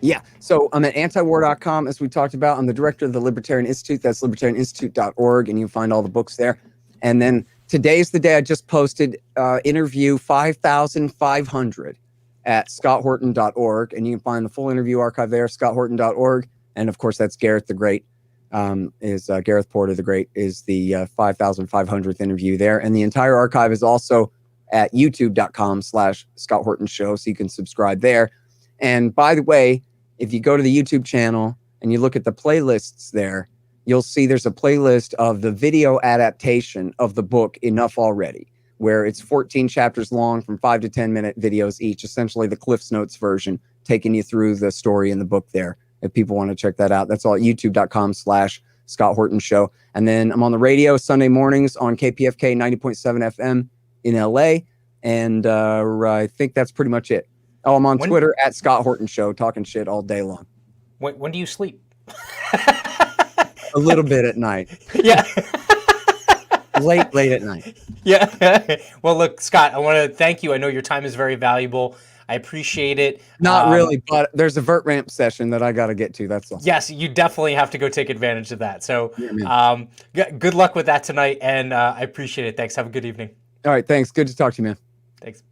Yeah, so I'm at antiwar.com, as we talked about. I'm the director of the Libertarian Institute. That's libertarianinstitute.org, and you can find all the books there. And then today's the day I just posted interview 5,500 at scotthorton.org. And you can find the full interview archive there, scotthorton.org. And of course, that's Gareth the Great, Gareth Porter the Great is the 5,500th interview there. And the entire archive is also at youtube.com/Scott Horton Show. So you can subscribe there. And by the way, if you go to the YouTube channel and you look at the playlists there, you'll see there's a playlist of the video adaptation of the book Enough Already, where it's 14 chapters long from 5 to 10 minute videos each, essentially the Cliff's Notes version, taking you through the story in the book there. If people want to check that out, that's all at youtube.com/Scott Horton Show. And then I'm on the radio Sunday mornings on KPFK 90.7 FM in LA. And I think that's pretty much it. Oh, I'm on Twitter at Scott Horton Show, talking shit all day long. When do you sleep? A little bit at night. Yeah. late at night. Yeah. Well, look, Scott, I want to thank you. I know your time is very valuable. I appreciate it. Not really, but there's a vert ramp session that I got to get to. That's all. Yes, you definitely have to go take advantage of that. So good luck with that tonight, and I appreciate it. Thanks. Have a good evening. All right, thanks. Good to talk to you, man. Thanks.